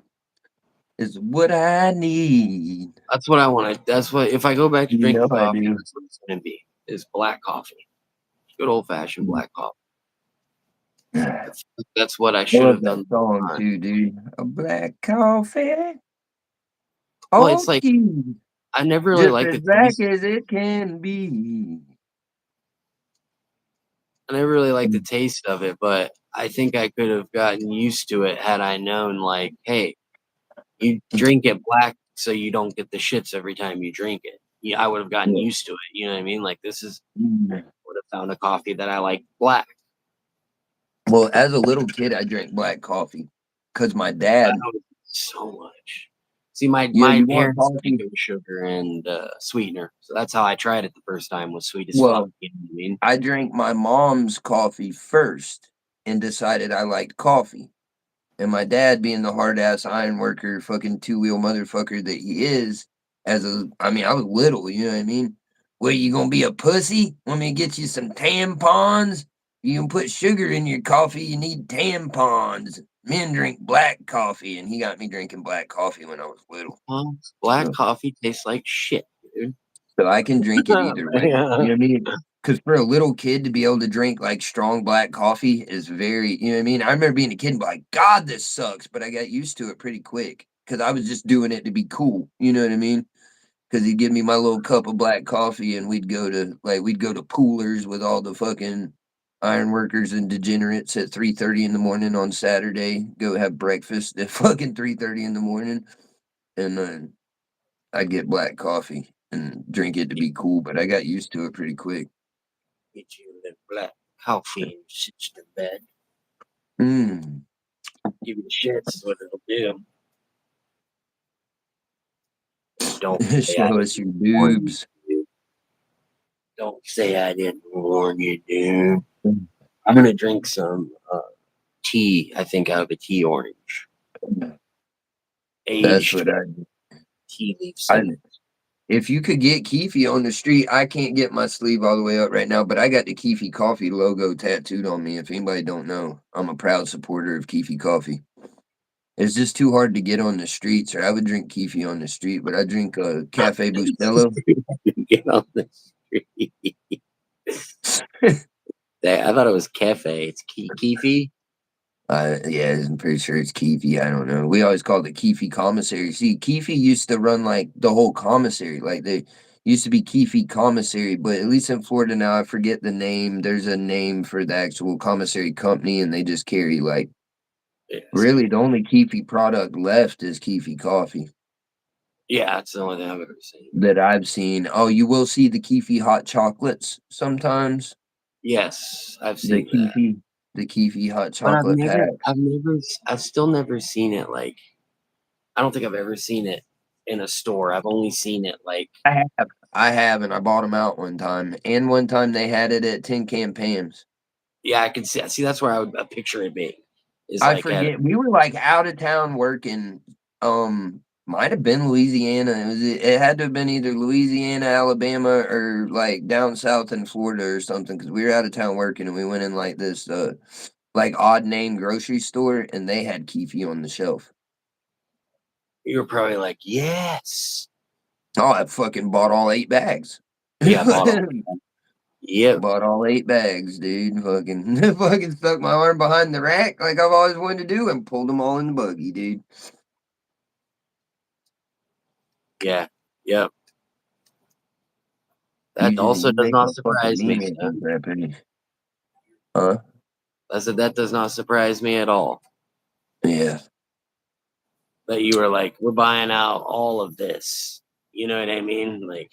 is what I need. That's what I want to. That's what if I go back to You know drinking I coffee, do. that's what it's gonna be. Is black coffee, good old fashioned black coffee. I That's what I should love have that done. song too, dude. A black coffee. Well, it's like Okay. I never really Just liked as the black taste. as it can be. I never really liked the taste of it, but I think I could have gotten used to it had I known, like, hey, you drink it black so you don't get the shits every time you drink it. Yeah, I would have gotten Yeah. used to it. You know what I mean? Like this is would have found a coffee that I like black. Well, as a little kid, I drank black coffee because my I dad. know so much. See, my Yeah, my you want parents think coffee? it was sugar and sweetener, so that's how I tried it the first time. Was sweet as fuck. Well, You know what I mean? I drank my mom's coffee first and decided I liked coffee. And my dad, being the hard ass iron worker, fucking 2 wheel motherfucker that he is, I mean, I was little, you know what I mean? Well, you gonna be a pussy? Want me to get you some tampons? You can put sugar in your coffee, you need tampons. Men drink black coffee, and he got me drinking black coffee when I was little. Well, black So, coffee tastes like shit, dude. so I can drink it either way. You know what I mean? Because for a little kid to be able to drink like strong black coffee is very, you know what I mean? I remember being a kid and be like, God, this sucks. But I got used to it pretty quick because I was just doing it to be cool. You know what I mean? Because he'd give me my little cup of black coffee and we'd go to poolers with all the fucking iron workers and degenerates at 3:30 in the morning on Saturday. Go have breakfast at fucking 3:30 in the morning. And then I'd get black coffee and drink it to be cool, but I got used to it pretty quick. Get you the black coffee and sit in bed. Mm. Give you the shits is what it'll do. Don't say I Show us didn't your warn you, boobs. dude. Don't say I didn't warn you, dude. I'm gonna drink some tea. I think out of a tea orange, That's aged what with I tea leaf I cinnamon. if you could get Keefe on the street, I can't get my sleeve all the way up right now, but I got the Keefe Coffee logo tattooed on me. If anybody don't know, I'm a proud supporter of Keefe Coffee. It's just too hard to get on the streets, or I would drink Keefe on the street, but I drink Cafe Bustelo. Get on the street. I thought it was cafe. It's Keefy. Yeah, I'm pretty sure it's Keefe. I don't know. We always called it Keefe Commissary. See, Keefe used to run like the whole commissary. Like they used to be Keefe Commissary, but at least in Florida now, I forget the name. There's a name for the actual commissary company, and they just carry like Yeah, really the only Keefe product left is Keefe Coffee yeah, that's the only thing I've ever seen. that I've seen. Oh, you will see the Keefe hot chocolates sometimes. Yes, I've The seen that, Keefe, the Keefe hot but chocolate packs. I've still never seen it. Like, I don't think I've ever seen it in a store. I've only seen it like I have. I have, and I bought them out one time. And one time they had it at Tin Can Pam's. Yeah, I can see. See, that's where I would picture it being. Is I like at forget. We were like out of town working. Might have been Louisiana. It had to have been either Louisiana, Alabama, or like down south in Florida or something. Because we were out of town working, and we went in like this like odd name grocery store, and they had Keefy on the shelf. you were probably like, yes. Oh, I fucking bought all 8 bags. Yeah, bottle. Yep. Bought all 8 bags, dude. Fucking, fucking stuck my arm behind the rack like I've always wanted to do, and pulled them all in the buggy, dude. Yeah. Yep. That Usually also you does make not a fucking surprise me. meme So. of that penny. Huh? I said that does not surprise me at all. Yeah. That you were like, we're buying out all of this. You know what I mean? Like,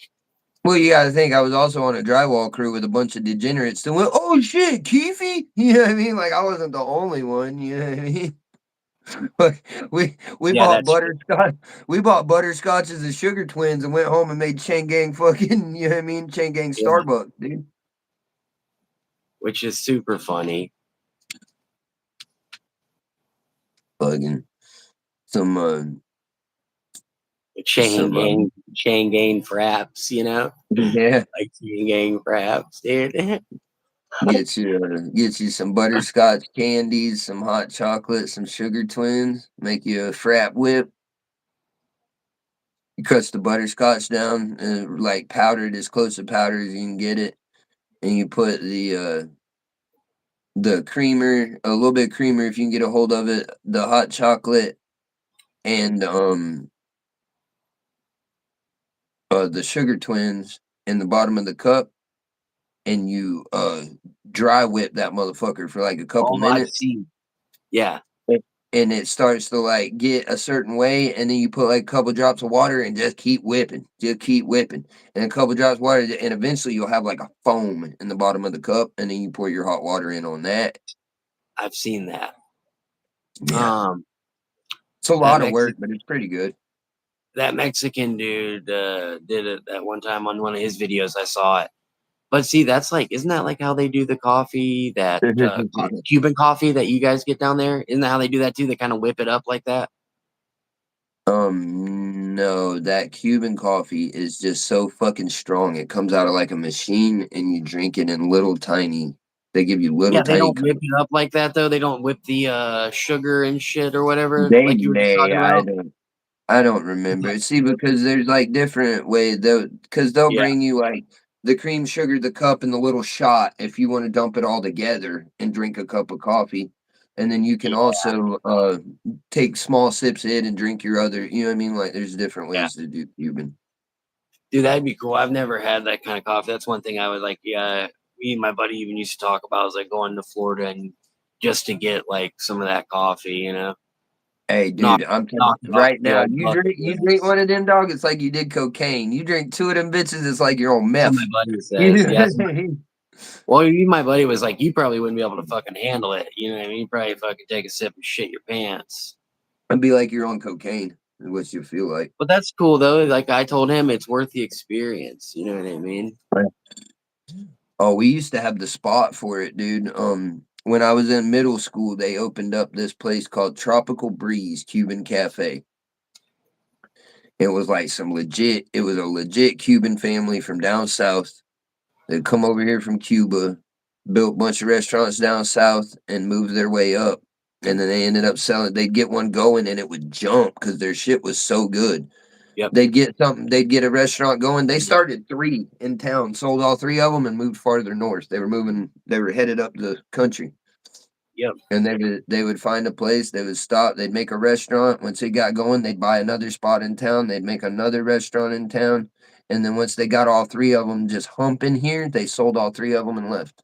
Well, you gotta think I was also on a drywall crew with a bunch of degenerates that went, "Oh shit, Keefy!" You know what I mean? Like I wasn't the only one. You know what I mean? Like we yeah, bought that's true. butterscotch. We bought butterscotch as the Sugar Twins and went home and made Chain Gang fucking. You know what I mean? Chain Gang Yeah. Starbucks, dude. Which is super funny. Fucking some Chain some gang fraps, you know? yeah. Like chain gang fraps, dude. Get you some butterscotch candies, some hot chocolate, some Sugar Twins. Make you a frap whip. You crush the butterscotch down, like powdered as close to powder as you can get it, and you put the creamer, a little bit of creamer if you can get a hold of it, the hot chocolate, and the Sugar Twins in the bottom of the cup, and you dry whip that motherfucker for like a couple Oh, I've minutes. seen. Yeah. And it starts to like get a certain way, and then you put like a couple drops of water and just keep whipping, and a couple drops of water, and eventually you'll have like a foam in the bottom of the cup, and then you pour your hot water in on that. I've seen that. Yeah, it's a That lot of work, Mexican but it's pretty good. that Mexican dude did it that one time on one of his videos. I saw it. But see, that's like, isn't that like how they do the coffee, that Cuban coffee that you guys get down there? Isn't that how they do that too? They kind of whip it up like that. No, that Cuban coffee is just so fucking strong. It comes out of like a machine, and you drink it in little tiny. They give you little Yeah, they tiny don't cups. whip it up like that though. They don't whip the sugar and shit or whatever, They like you were just may, talking about. I don't remember. See, because there's like different ways because they'll Yeah, bring you like the cream sugar, the cup, and the little shot if you want to dump it all together and drink a cup of coffee. And then you can yeah, also take small sips in and drink your other, you know what I mean? Like there's different yeah. ways to do Cuban. Dude, that'd be cool. I've never had that kind of coffee. That's one thing I would like. Yeah, me and my buddy even used to talk about was like going to Florida and just to get like some of that coffee, you know. Hey, Knock dude, I'm telling knock you it off right the now, old bucket you drink list. one of them, dog, it's like you did cocaine. You drink 2 of them bitches, it's like you're on That's what my meth. buddy says. You know Yeah, what I mean? well, you, my buddy was like, you probably wouldn't be able to fucking handle it. You know what I mean? You probably fucking take a sip and shit your pants. It'd be like you're on cocaine, is what you feel like. But that's cool though. Like I told him, it's worth the experience. You know what I mean? Oh, we used to have the spot for it, dude. When I was in middle school, they opened up this place called Tropical Breeze Cuban Cafe. It was like it was a legit Cuban family from down south. They'd come over here from Cuba, built a bunch of restaurants down south, and moved their way up. And then they ended up selling, they'd get one going and it would jump because their shit was so good. Yep. They'd get a restaurant going. They started 3 in town, sold all 3 of them, and moved farther north. They were headed up the country. Yep. And they would find a place, they would stop, they'd make a restaurant. Once it got going, they'd buy another spot in town, they'd make another restaurant in town. And then once they got all 3 of them just humping here, they sold all 3 of them and left.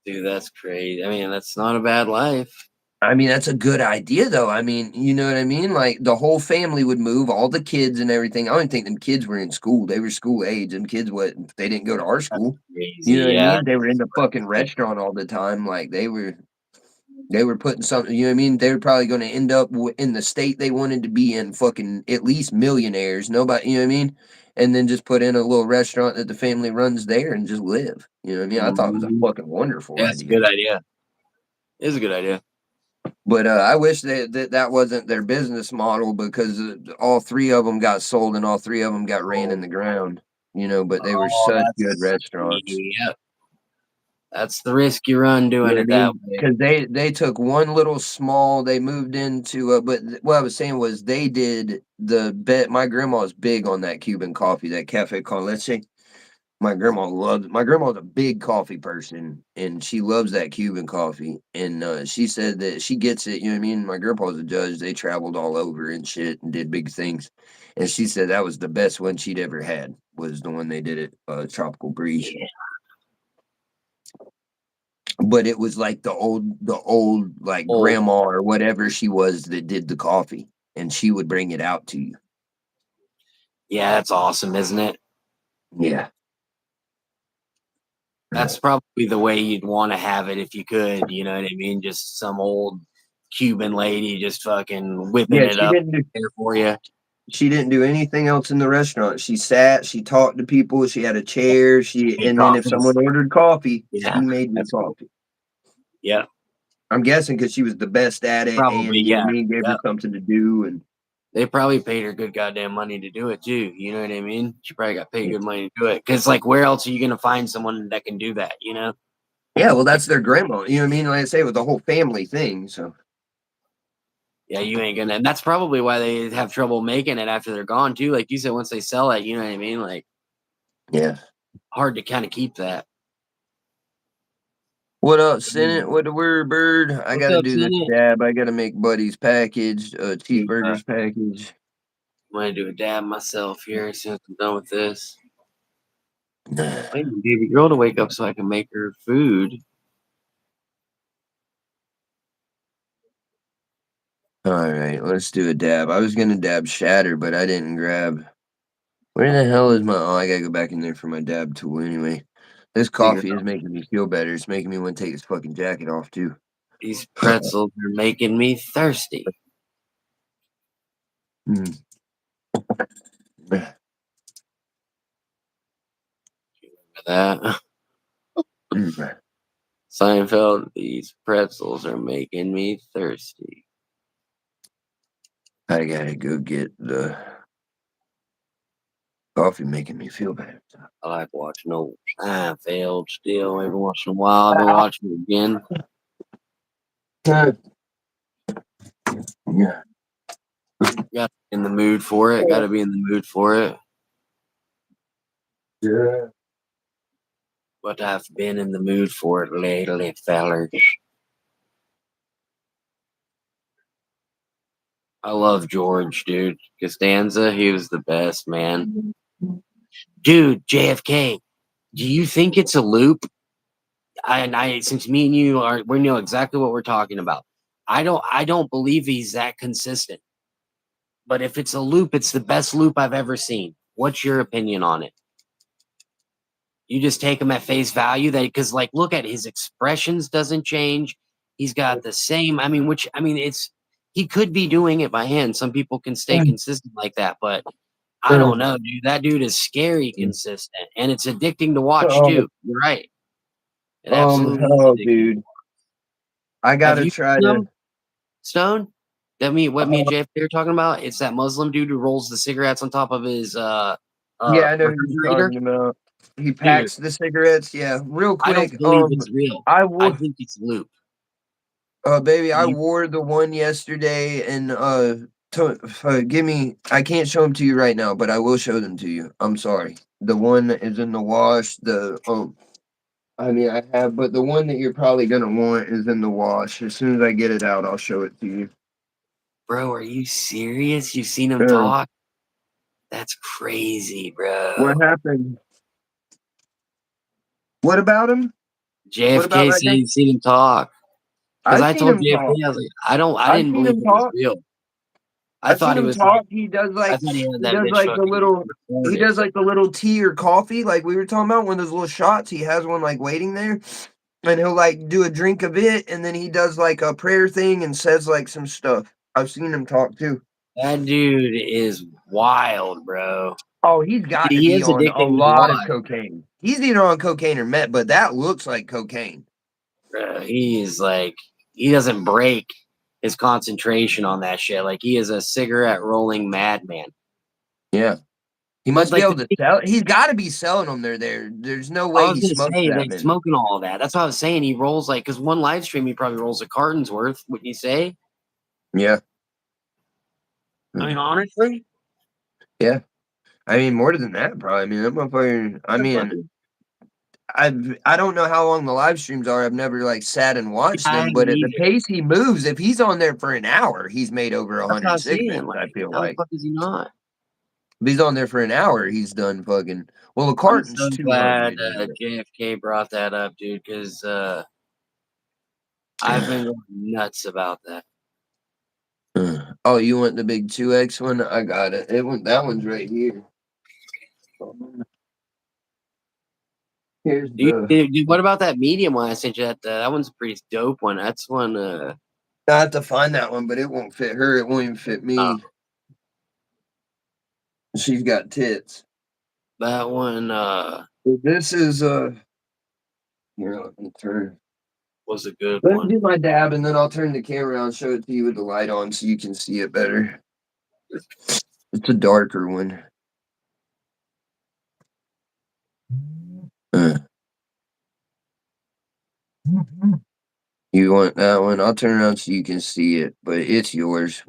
Dude, that's crazy. I mean, that's not a bad life. I mean, that's a good idea, though. I mean, you know what I mean? Like, the whole family would move, all the kids and everything. I don't think them kids were in school. They were school age, and kids, they didn't go to our That's school. You crazy. know what I Yeah. mean? They were in the fucking restaurant all the time. Like, they were putting something, you know what I mean? They were probably going to end up in the state they wanted to be in, fucking at least millionaires. Nobody, you know what I mean? and then just put in a little restaurant that the family runs there and just live. You know what I mean? I thought it was a fucking wonderful Yeah, it's a idea. good idea. It is a good idea. But I wish that wasn't their business model, because all three of them got sold and all three of them got ran in the ground. You know, but they were such good restaurants. Yep. That's the risk you run doing You know it what I that mean? way. Because they took one little small. They moved into. But what I was saying was they did the bet. My grandma's big on that Cuban coffee, that cafe con leche. My grandma's a big coffee person, and she loves that Cuban coffee. And she said that she gets it. You know what I mean? My grandpa's a judge. They traveled all over and shit and did big things. And she said that was the best one she'd ever had, was the one they did at Tropical Breeze. Yeah. But it was like the old like grandma or whatever she was that did the coffee, and she would bring it out to you. Yeah, that's awesome, isn't it? Yeah. That's probably the way you'd want to have it if you could. You know what I mean? Just some old Cuban lady just fucking whipping Yeah, it up there for you. she didn't do anything else in the restaurant. She sat, she talked to people, she had a chair, and then if someone ordered coffee, Yeah, she made the that's cool. coffee. Yeah, I'm guessing because she was the best at it, probably. and you know Yeah, what I mean, gave her something to do, and they probably paid her good goddamn money to do it too. You know what I mean? She probably got paid good money to do it. Because like, where else are you gonna find someone that can do that? You know? yeah, well, that's their grandma. You know what I mean? Like I say, it was the whole family thing. So Yeah, you ain't gonna. And that's probably why they have trouble making it after they're gone too. Like you said, once they sell it, you know what I mean? Like, yeah. hard to kind of keep that. What up, Senate? What the word, bird? I What's gotta up, do this Senate? dab. I gotta make Buddy's package, I'm cheeseburgers package. gonna do a dab myself here as soon as I'm done with this. All Waiting baby girl to wake up so I can make her food. right, let's do a dab. I was gonna dab shatter, but I didn't grab. Where the hell is my? Oh, I gotta go back in there for my dab tool anyway. This Figure coffee is making me feel better. It's making me want to take this fucking jacket off too. These pretzels are making me thirsty. Mm. That Mm. Seinfeld, these pretzels are making me thirsty. I gotta go get the coffee making me feel better. I like watching old Seinfeld still every once in a while. I've been watching it again. Yeah. Got in the mood for it. Got to be in the mood for it. Yeah. But I've been in the mood for it lately, fellers. I love George, dude. Costanza, he was the best, man. Dude, JFK, do you think it's a loop? I since me and you are we know exactly what we're talking about. I don't believe he's that consistent. But if it's a loop, it's the best loop I've ever seen. What's your opinion on it? You just take him at face value that because like look at his expressions doesn't change. He's got the same. It's he could be doing it by hand. Some people can stay consistent like that, but I don't know, dude. That dude is scary consistent, and it's addicting to watch too. You're right. It absolutely is oh, addicting. dude, I Have gotta you try seen to. them, Stone? What me and JFK are talking about? It's that Muslim dude who rolls the cigarettes on top of his Yeah, I know who you're refrigerator. talking about. He Dude, packs the cigarettes. Yeah, real I don't quick. believe it's real. I I wore, think it's loop. baby, I You, wore the one yesterday, and give me. I can't show them to you right now, but I will show them to you. I'm sorry. The one that is in the wash. I mean, I have, but the one that you're probably gonna want is in the wash. As soon as I get it out, I'll show it to you. bro, are you serious? You've seen him Uh, talk? That's crazy, bro. what happened? What about him? What about JFK that said guy? he's seen him talk. Because I've I seen told him JFK, talk. I was like, I I've didn't seen believe him it was talk. real. I I've thought seen he him was talk. I thought he had He that does bitch like the fucking little he recorded. does like the little tea or coffee, like we were talking about, one of those little shots. He has one like waiting there, and he'll like do a drink of it, and then he does like a prayer thing and says like some stuff. I've seen him talk too. That dude is wild, bro. Oh, he's got to He be is on a addicting to lot of watch. cocaine. He's either on cocaine or meth, but that looks like cocaine. He is like he doesn't break his concentration on that shit. Like he is a cigarette rolling madman. Yeah. He But must be like able to sell. He's got to be selling them. There's no I way was he gonna smokes say, they're that many. smoking all that. That's what I was saying. He rolls like because one live stream he probably rolls a carton's worth. Wouldn't you say? Yeah. I mean, honestly, Yeah. I mean, more than that, probably. I mean, that motherfucker. I mean, I don't know how long the live streams are. I've never like sat and watched I them, haven't but at the either. pace he moves, if he's on there for an hour, he's made over That's what I 100 was saying. cigarettes. I Like, feel how the like fuck is he not? if he's on there for an hour, he's done fucking. Well, the I'm so carton's glad 200 anyway. JFK brought that up, dude, because I've been going nuts about that. Oh, you want the big 2X one? I got it. That one's right here. Here's the. Dude, what about that medium one I sent you? That one's a pretty dope one. That's one. I have to find that one, but it won't fit her. It won't even fit me. She's got tits. That one This is here, let me turn. was a good Let me one. do my dab, and then I'll turn the camera around and show it to you with the light on, so you can see it better. It's a darker one. Uh, you want that one? I'll turn around so you can see it, but it's yours.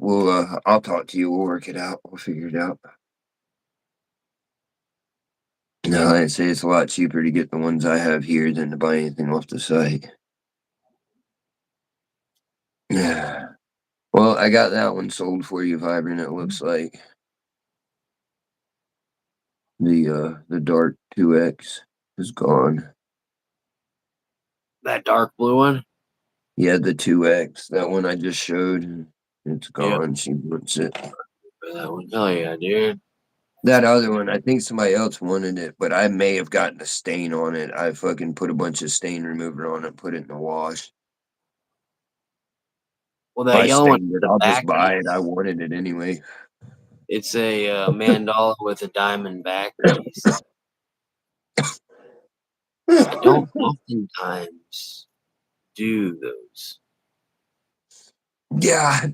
I'll talk to you. We'll work it out. We'll figure it out. No, like I say, it's a lot cheaper to get the ones I have here than to buy anything off the site. Yeah. Well, I got that one sold for you, Vibrant. It looks like the dark 2X is gone. That dark blue one. Yeah, the 2X, that one I just showed, it's Yep. gone. She wants it. That one. Hell yeah, dude. That other one, I think somebody else wanted it, but I may have gotten a stain on it. I fucking put a bunch of stain remover on it, put it in the wash. Well, If that I yellow one, stained it, the I'll just back buy it. I piece. wanted it anyway. It's a mandala with a diamond back piece. I don't oftentimes do those. Yeah,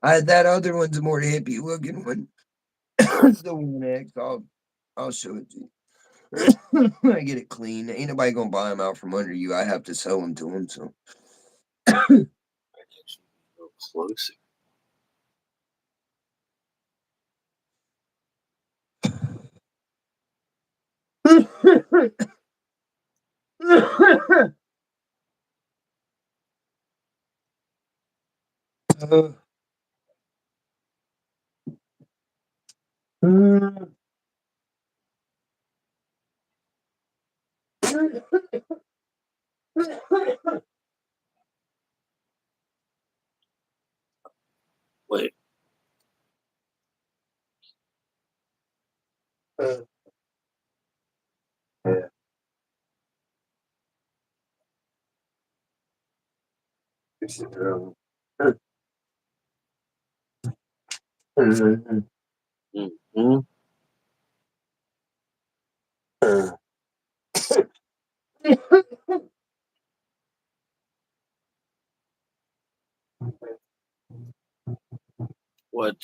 that other one's a more hippie looking one. The 1X, I'll show it to you. I get it clean. Ain't nobody gonna buy them out from under you. I have to sell them to them. So. Actually, a little closer. Wait, mm-hmm. What?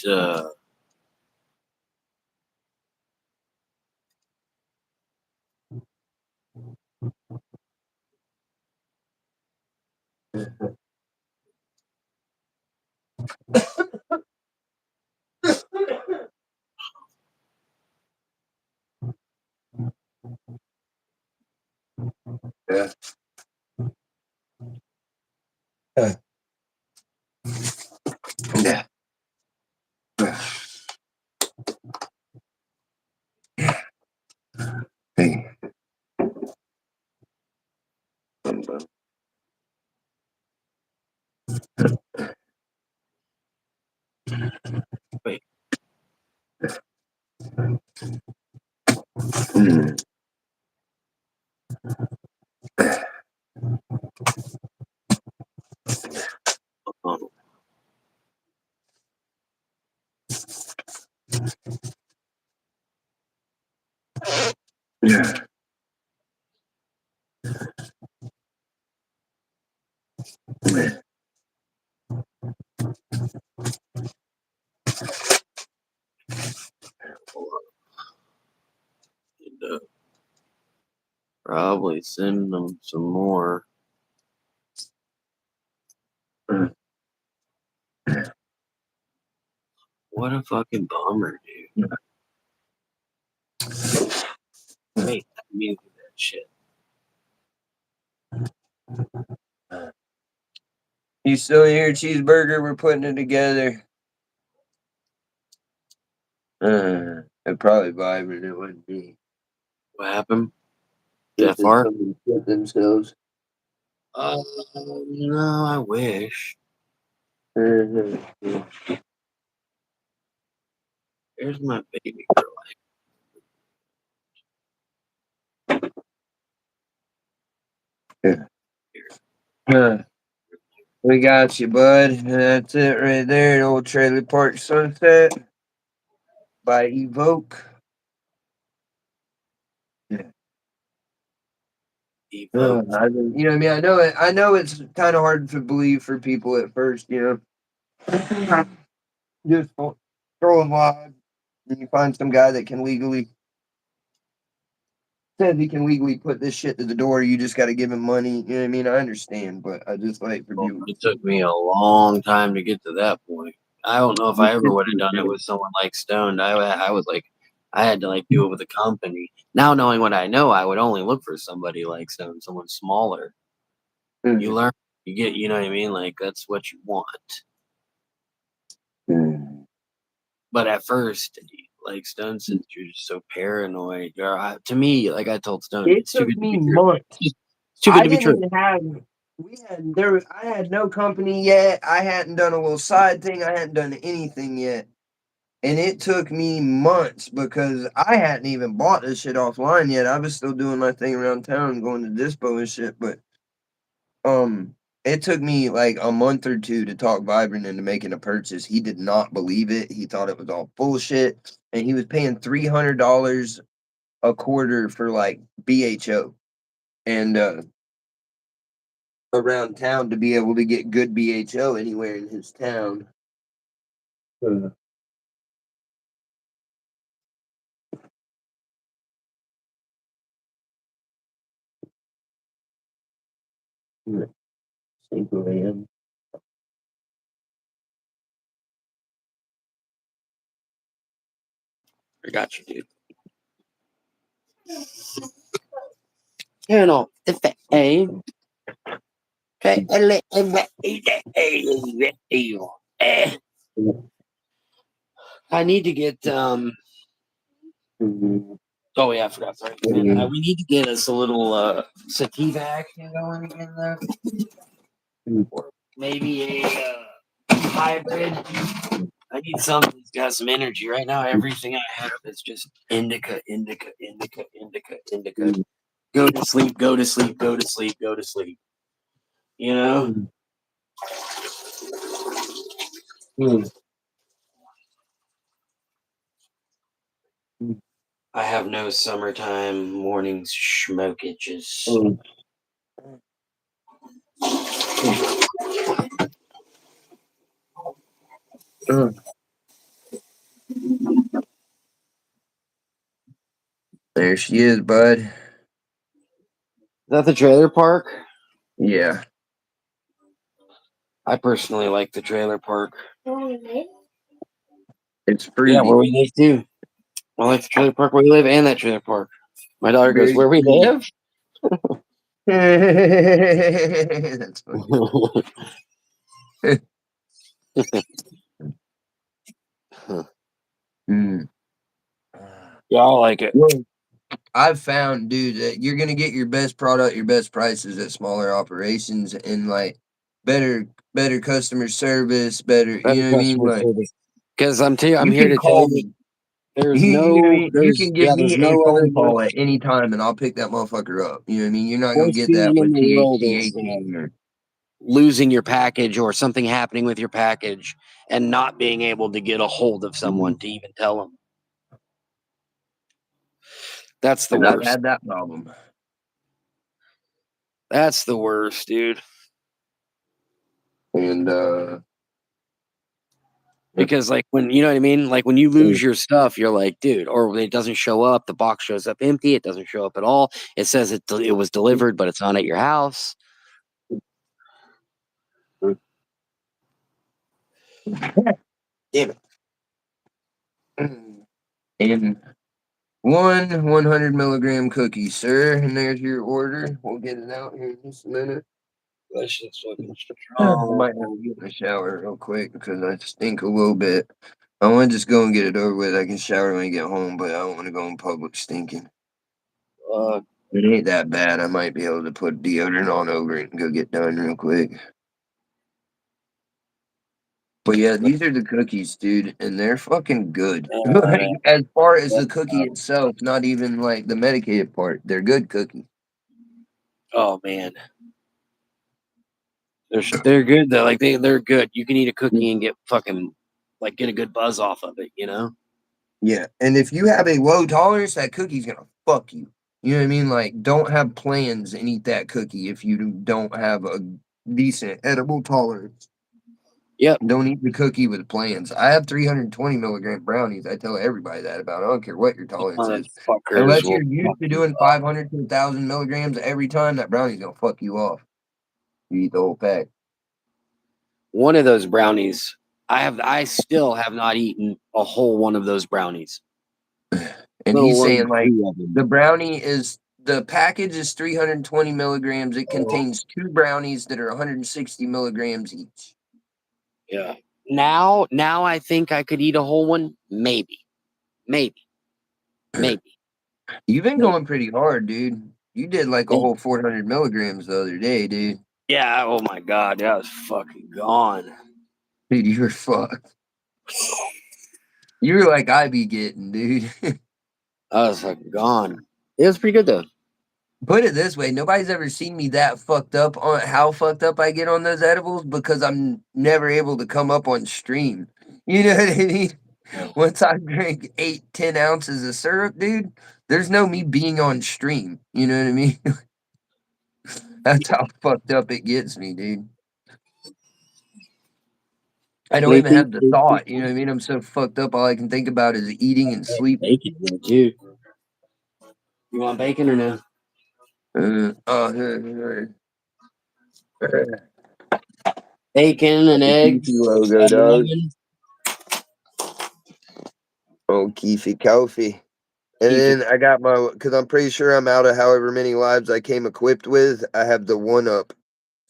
Yeah. Yeah. Hey. Wait. Mm. Oh, Probably send them some more. What a fucking bummer, dude. Wait, I mean do that shit. You still here, cheeseburger? We're putting it together. I'd probably vibrant. It wouldn't be. What happened? Just That if far? somebody shit themselves. No, I wish. Uh-huh. There's my baby girl. We got you, bud. That's it right there. Old Trailer Park Sunset by Evoke. Evoke. You know what I mean? I know it's kind of hard to believe for people at first, you know. Just throwing live, and you find some guy that can legally says he can legally put this shit to the door. You just got to give him money. You know what I mean? I understand, but I just like for Well, people. it took me a long time to get to that point. I don't know if I ever would have done it with someone like Stoned. I was like, I had to like do it with a company. Now knowing what I know, I would only look for somebody like Stone, someone smaller. You learn, you get, you know what I mean? Like that's what you want. But at first, like Stone said, you're just so paranoid. To me, like I told Stone, It it's too took good to me be true. months. It's too good I to be didn't true. even have. I had no company yet. I hadn't done a little side thing. I hadn't done anything yet. And it took me months because I hadn't even bought this shit offline yet. I was still doing my thing around town, going to dispo and shit. But it took me like a month or two to talk Vibrant into making a purchase. He did not believe it. He thought it was all bullshit, and he was paying $300 a quarter for like BHO and around town to be able to get good BHO anywhere in his town. I got you, dude. Turn off the fan. I need to get oh yeah, I forgot. Sorry, man. We need to get us a little sativa action going again, though. Or maybe a hybrid. I need something that's got some energy. Right now, everything I have is just indica, indica, indica, indica, indica. Go to sleep, go to sleep, go to sleep, go to sleep. You know? I have no summertime morning smoke itches. There she is, bud. Is that the trailer park? Yeah. I personally like the trailer park. It's Yeah, fruity. where we live too. I like the trailer park where we live and that trailer park. My daughter goes, Very "Where we fruity. live?" That's funny. Yeah, I like it. Well, I've found, dude, that you're gonna get your best product, your best prices at smaller operations, and like better customer service, better. Better You know what I mean? customer Like service. Because I'm you here can to tell call you, me. You know what I mean? You can give there's me a no other phone call at any time, and I'll pick that motherfucker up. You know what I mean? You're not gonna worst get that feeling in with the world THC is 18 or. losing your package or something happening with your package and not being able to get a hold of someone to even tell them. That's the And I've worst. had that problem. That's the worst, dude. And Because like when you know what I mean, like when you lose your stuff, you're like, dude, or it doesn't show up. The box shows up empty. It doesn't show up at all. It says it was delivered, but it's not at your house. damn it. And 100 milligram cookie, sir. And there's your order. We'll get it out here in just a minute. That shit's fucking I might have to get in the shower real quick because I stink a little bit. I want to just go and get it over with. I can shower when I get home, but I don't want to go in public stinking. It ain't that bad. I might be able to put deodorant on over it and go get done real quick. But yeah, these are the cookies, dude, and they're fucking good. Like, as far as the cookie itself, not even like the medicated part, they're good cookies. Oh man, they're good though. Like they're good. You can eat a cookie and get fucking like get a good buzz off of it. You know. Yeah, and if you have a low tolerance, that cookie's gonna fuck you. You know what I mean? Like, don't have plans and eat that cookie if you don't have a decent edible tolerance. Yep. Don't eat the cookie with plans. I have 320 milligram brownies. I tell everybody that about. I don't care what your tolerance is. Motherfuckers Unless will you're used to doing 500 to 1,000 milligrams every time, that brownie's gonna fuck you off. You eat the whole pack. One of those brownies. I still have not eaten a whole one of those brownies. And he's saying like the brownie is the package is 320 milligrams. It contains 2 brownies that are 160 milligrams each. Yeah. Now I think I could eat a whole one. Maybe. You've been going pretty hard, dude. You did like a whole 400 milligrams the other day, dude. Yeah. Oh my god, that was fucking gone. Dude, you were fucked. You were like I be getting, dude. I was fucking gone. It was pretty good though. Put it this way, nobody's ever seen me that fucked up on how fucked up I get on those edibles because I'm never able to come up on stream. You know what I mean? Once I drink 8-10 ounces of syrup, dude, there's no me being on stream. You know what I mean? That's how fucked up it gets me, dude. I don't even have the thought. You know what I mean? I'm so fucked up. All I can think about is eating and sleeping. Bacon, too. You want bacon or no? Bacon and eggs. Logo, dog. Oh, Keefy Kofi. And then I got my, because I'm pretty sure I'm out of however many lives I came equipped with. I have the 1-up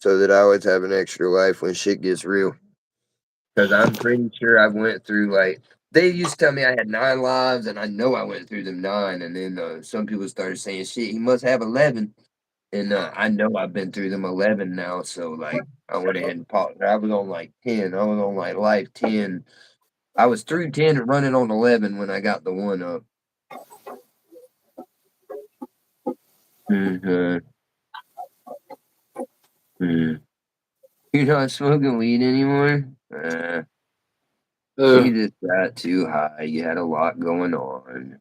so that I always have an extra life when shit gets real. Because I'm pretty sure I went through like, they used to tell me I had 9 lives, and I know I went through them 9. And then some people started saying, shit, he must have 11. And I know I've been through them 11 now. So, like, I went ahead and popped. I was on like 10. I was on like life 10. I was through 10 and running on 11 when I got the 1-up. You're not smoking weed anymore? You just got too high. You had a lot going on.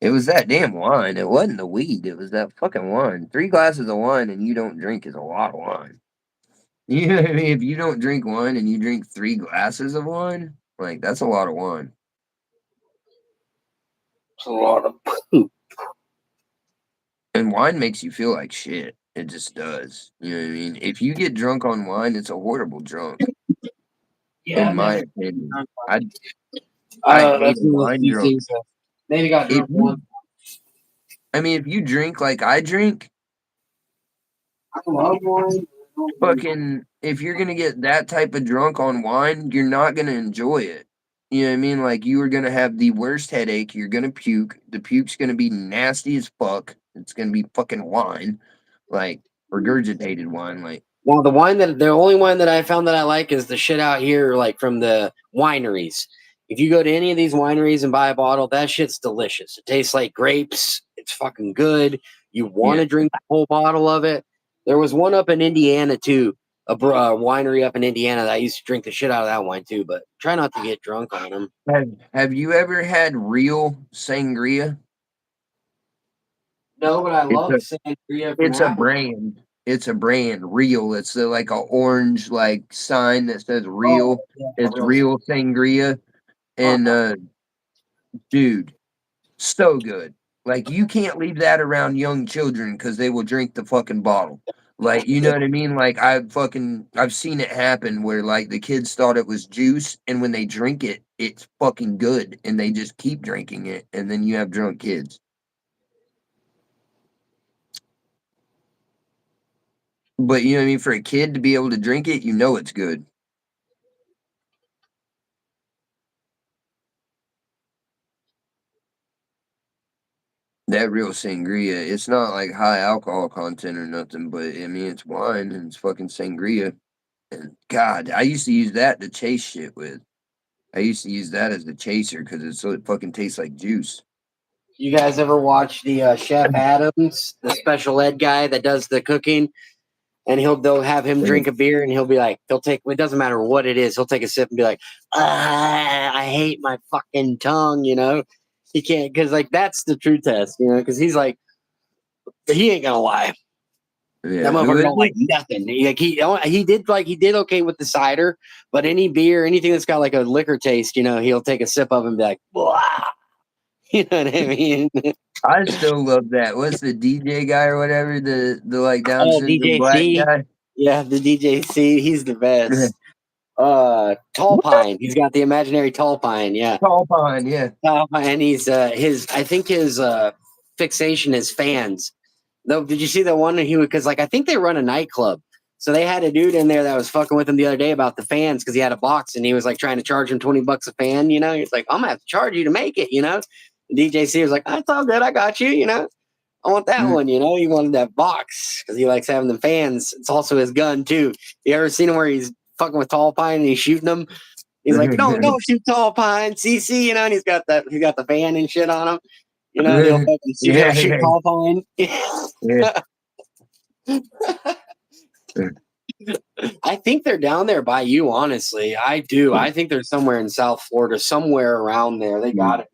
It was that damn wine. It wasn't the weed. It was that fucking wine. 3 glasses of wine and you don't drink is a lot of wine. You know what I mean? If you don't drink wine and you drink 3 glasses of wine, like, that's a lot of wine. It's a lot of poop. And wine makes you feel like shit. It just does. You know what I mean? If you get drunk on wine, it's a horrible drunk. Yeah, in my opinion. I that's hate a one of the wine few drunk. things that maybe got drunk once. I mean, if you drink like I drink, I love wine. fucking, if you're gonna get that type of drunk on wine, you're not gonna enjoy it. You know what I mean? Like, you are gonna have the worst headache. You're gonna puke. The puke's gonna be nasty as fuck. It's gonna be fucking wine, like regurgitated wine. Like, Well, the only wine that I found that I like is the shit out here, like from the wineries. If you go to any of these wineries and buy a bottle, that shit's delicious. It tastes like grapes. It's fucking good. You want to drink the whole bottle of it. There was one up in Indiana too, a winery up in Indiana that I used to drink the shit out of that wine too. But try not to get drunk on them. have you ever had real sangria? No, but I It's love a sangria from it's a Apple. brand. It's a brand. Real. It's like a orange like sign that says Oh, real. yeah, It's real. real sangria. And dude, so good. Like you can't leave that around young children because they will drink the fucking bottle. Like you know what I mean? Like I've seen it happen where like the kids thought it was juice and when they drink it, it's fucking good and they just keep drinking it and then you have drunk kids. But you know what I mean? For a kid to be able to drink it, you know it's good. That real sangria, it's not like high alcohol content or nothing, but I mean it's wine and it's fucking sangria. And God, I used to use that to chase shit with. I used to use that as the chaser because it fucking tastes like juice. You guys ever watch the Chef Adams, the special ed guy that does the cooking? And they'll have him drink a beer and he'll be like, he'll take, it doesn't matter what it is, he'll take a sip and be like, I hate my fucking tongue, you know? He can't, because like that's the true test, you know? Because he's like, he ain't gonna lie. That Yeah, who motherfucker is don't like it? nothing. He did okay with the cider, but any beer, anything that's got like a liquor taste, you know, he'll take a sip of and be like, wow. You know what I mean? I still love that. What's the DJ guy or whatever? The like Down Oh, syndrome black DJC. guy. Yeah, the DJC. He's the best. Tall Pine. He's got the imaginary Tall Pine. Yeah, Tall Pine, yeah. Tall Pine. And he's his. I think his fixation is fans. Though, did you see the one that he would? Because like I think they run a nightclub, so they had a dude in there that was fucking with him the other day about the fans because he had a box and he was like trying to charge him $20 a fan. You know, he's like, I'm gonna have to charge you to make it. You know, and DJC was like, that's all good. I got you. You know. I want that Mm. one, you know. He wanted that box because he likes having the fans. It's also his gun too. You ever seen him where he's fucking with Tall Pine and he's shooting them? He's like, don't shoot Tall Pine, CC, you know. And he's got the fan and shit on him, you know. And he'll fucking Yeah, shoot yeah, Tall Pine. yeah. I think they're down there by you. Honestly, I do. I think they're somewhere in South Florida, somewhere around there. They got it.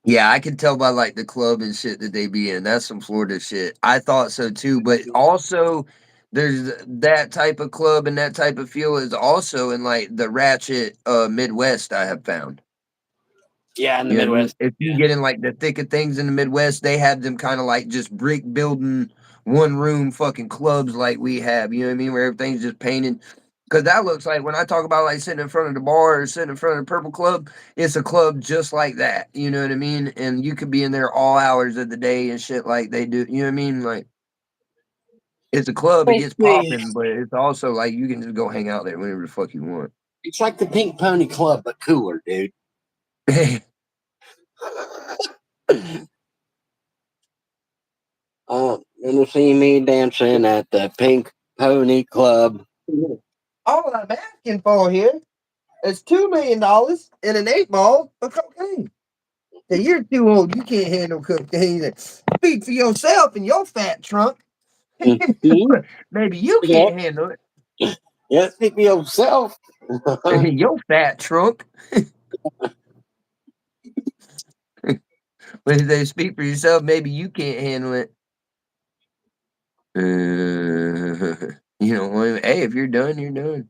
Yeah, I can tell by like the club and shit that they be in. That's some Florida shit. I thought so too, but also there's that type of club and that type of feel is also in like the ratchet Midwest I have found. Yeah, in the You know what I mean? Midwest. If you Yeah. get in like the thick of things in the Midwest, they have them kind of like just brick building one room fucking clubs like we have. You know what I mean? Where everything's just painted. Because that looks like when I talk about like sitting in front of the bar or sitting in front of the Purple Club, it's a club just like that. You know what I mean? And you could be in there all hours of the day and shit like they do. You know what I mean? Like it's a club, it gets Basically, popping, but it's also like you can just go hang out there whenever the fuck you want. it's like the Pink Pony Club, but cooler, dude. Gonna see me dancing at the Pink Pony Club. All I'm asking for here is $2 million and an 8 ball of cocaine. Now you're too old. You can't handle cocaine. Speak for yourself and your fat trunk. Mhm. Maybe you Yeah, can't handle it. yeah, speak for yourself. Your fat trunk. When they speak for yourself, maybe you can't handle it. You know, hey, if you're done, you're done.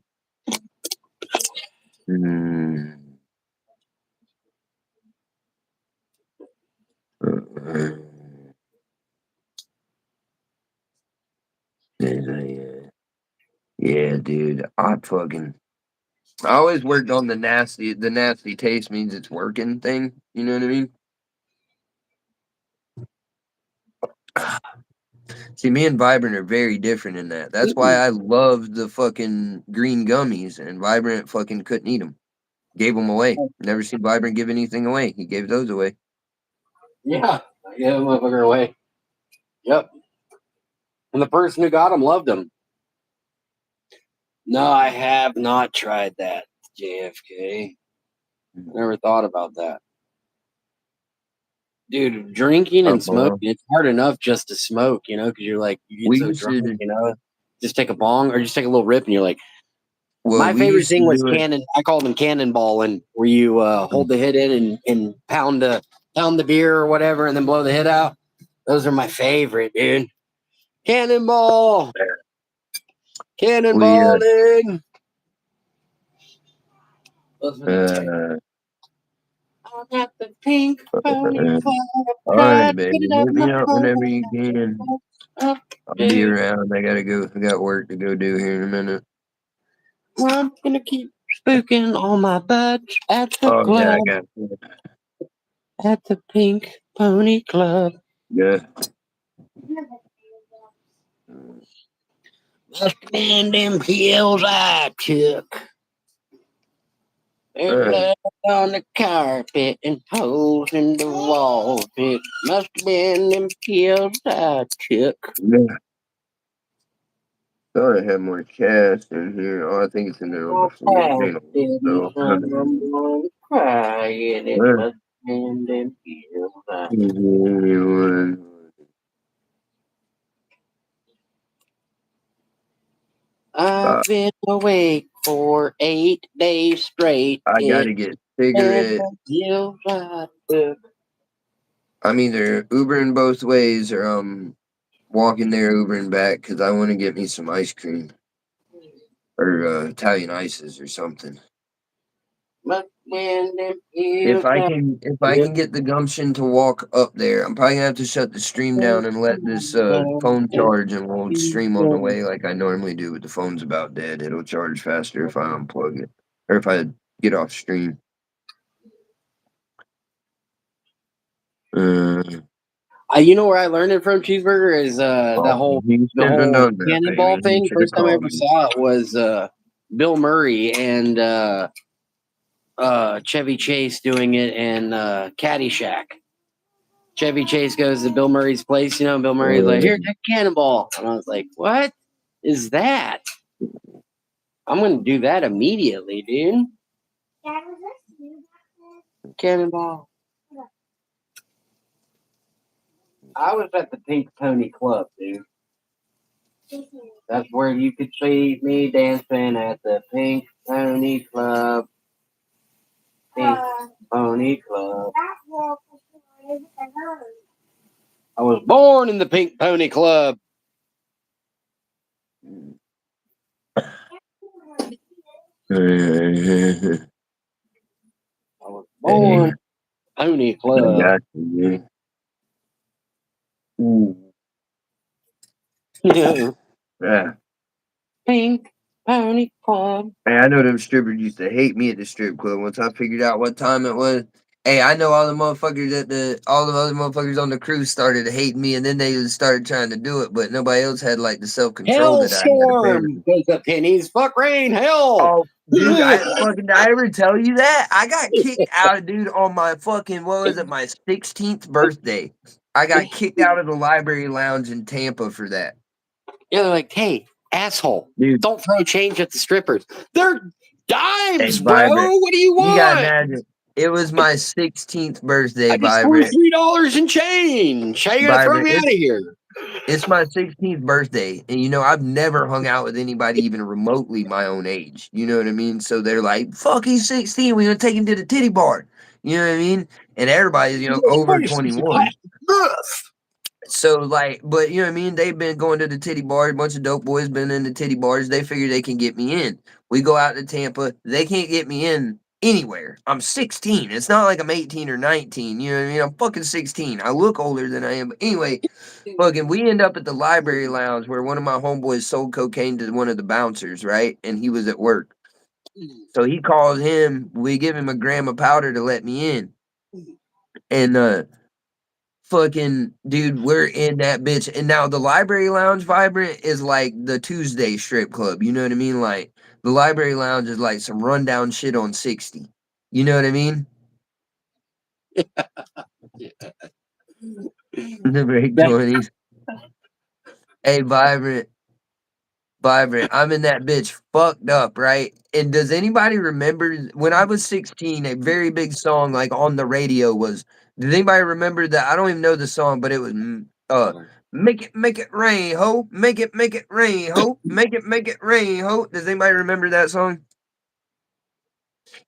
Mm. Yeah, dude. I always worked on the nasty taste means it's working thing. You know what I mean? See, me and Vibrant are very different in that. That's why I love the fucking green gummies, and Vibrant fucking couldn't eat them. Gave them away. Never seen Vibrant give anything away. He gave those away. Yeah, yeah, motherfucker away. Yep. And the person who got him loved him. No, I have not tried that, JFK. Never thought about that. Dude, drinking and Uh-huh. smoking, it's hard enough just to smoke, you know, because you're like, you get We so used drunk, to, you know. Just take a bong or just take a little rip and you're like, well, my we favorite used to thing was do it. cannon. I called them cannonballing, where you hold the hit in and pound the beer or whatever, and then blow the hit out. Those are my favorite, dude. Cannonball. Cannonballing. Those were the favorite. I'm at the Pink Pony Club. All right, baby. Hit me up whenever you can. I'll be around. I gotta go. I got work to go do here in a minute. I'm gonna keep spooking all my buds at the Oh yeah, I club. got it. At the Pink Pony Club. Yeah. Must have been them pills I took. There's blood on the carpet and holes in the wall. It must have been them pills I took. Yeah. Thought I had more cash in here. Oh, I think it's in there on the floor. Ain't no- so, I'm crying. It must have been them pills I took. I've been awake for 8 days straight. I gotta get cigarettes. I'm either Ubering both ways or walking there, Ubering back because I want to get me some ice cream or Italian ices or something. If I can get the gumption to walk up there, I'm probably gonna have to shut the stream down and let this phone charge and won't stream on the way like I normally do. With the phone's about dead, it'll charge faster if I unplug it or if I get off stream. You know where I learned it from, Cheeseburger, is the whole cannonball thing. First time I ever saw it was Bill Murray and Chevy Chase doing it in Caddyshack. Chevy Chase goes to Bill Murray's place, and Bill Murray's like, "Here, take a cannonball," and I was like, "What is that?" I'm gonna do that immediately, dude. Cannonball. I was at the Pink Pony Club, dude. That's where you could see me dancing at the Pink Pony Club. Pink Pony Club. I was born in the Pink Pony Club. I was born Pony Club. I got you, yeah. Pink Pony Club. Hey, I know them strippers used to hate me at the strip club once I figured out what time it was. Hey, I know all the motherfuckers all the other motherfuckers on the cruise started hating me, and then they started trying to do it, but nobody else had like the self control that I had. Hailstorm, because the pennies fuck rain, hell. Oh, dude, did I ever tell you that? I got kicked out, dude, on my fucking my 16th birthday. I got kicked out of the library lounge in Tampa for that. Yeah, they're like, "Hey, asshole, dude, don't throw change at the strippers. They're dimes, hey, bro. Vibrant. What do you want?" You gotta imagine. It was my 16th birthday, I just Vibrant. threw $3 in change. How you gonna throw me out of here? It's my 16th birthday, and I've never hung out with anybody even remotely my own age. You know what I mean? So they're like, "Fuck, he's 16. We're gonna take him to the titty bar." You know what I mean? And everybody's over 21. So but you know what I mean? They've been going to the titty bar. A bunch of dope boys been in the titty bars. They figure they can get me in. We go out to Tampa. They can't get me in anywhere. I'm 16. It's not like I'm 18 or 19. You know what I mean? I'm fucking 16. I look older than I am. But anyway, fucking, we end up at the library lounge where one of my homeboys sold cocaine to one of the bouncers, right? And he was at work. So he calls him. We give him a gram of powder to let me in. And fucking dude, we're in that bitch. And now the library lounge, Vibrant, is like the Tuesday strip club. You know what I mean? Like the library lounge is like some rundown shit on 60. You know what I mean? The break 20s. Hey, Vibrant, I'm in that bitch fucked up, right? And does anybody remember when I was 16, a very big song like on the radio was, did anybody remember that? I don't even know the song, but it was make it rain, ho, make it rain, ho, make it rain, ho. Does anybody remember that song?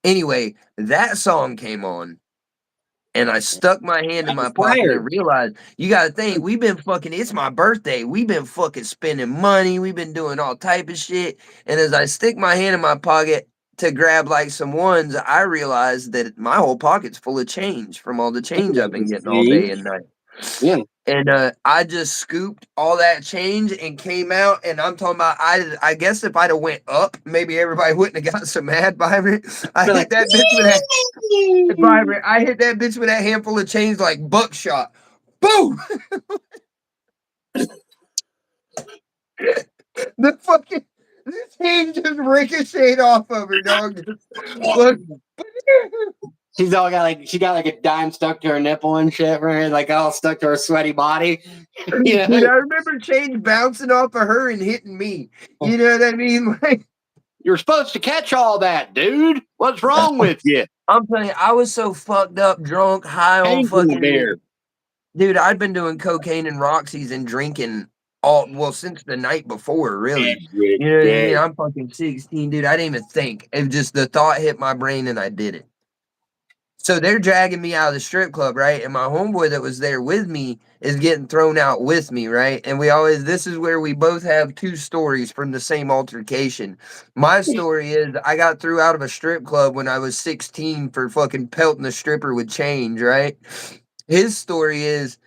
Anyway, that song came on, And I stuck my hand in my pocket and realized, you got to think, we've been fucking, it's my birthday. We've been fucking spending money. We've been doing all type of shit. And as I stick my hand in my pocket to grab like some ones, I realized that my whole pocket's full of change from all the change I've been getting all day and night. Yeah. And I just scooped all that change and came out, and I'm talking about, I guess if I'd have went up, maybe everybody wouldn't have got so mad by it. I hit that bitch with that vibrant. I hit that bitch with that handful of change like buckshot. Boom! The fucking change just ricocheted off of her, dog. Look. She's all got like a dime stuck to her nipple and shit, right? Like all stuck to her sweaty body. Dude, I remember change bouncing off of her and hitting me. You know what I mean? Like, you're supposed to catch all that, dude. What's wrong with you? I'm telling you, I was so fucked up, drunk, high on fucking beer. Dude, I'd been doing cocaine and Roxy's and drinking since the night before, really. You know what I mean? I'm fucking 16, dude. I didn't even think. It just the thought hit my brain and I did it. So they're dragging me out of the strip club, right? And my homeboy that was there with me is getting thrown out with me, right? And this is where we both have two stories from the same altercation. My story is I got threw out of a strip club when I was 16 for fucking pelting the stripper with change, right? His story is,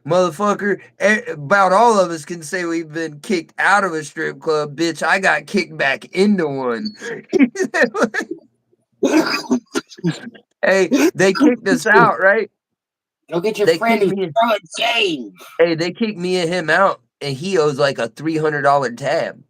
motherfucker, about all of us can say we've been kicked out of a strip club. Bitch, I got kicked back into one. Hey, they kicked us out, right? Go get your They friend kicked who's me. throwing change. Hey, they kicked me and him out, and he owes like a $300 tab.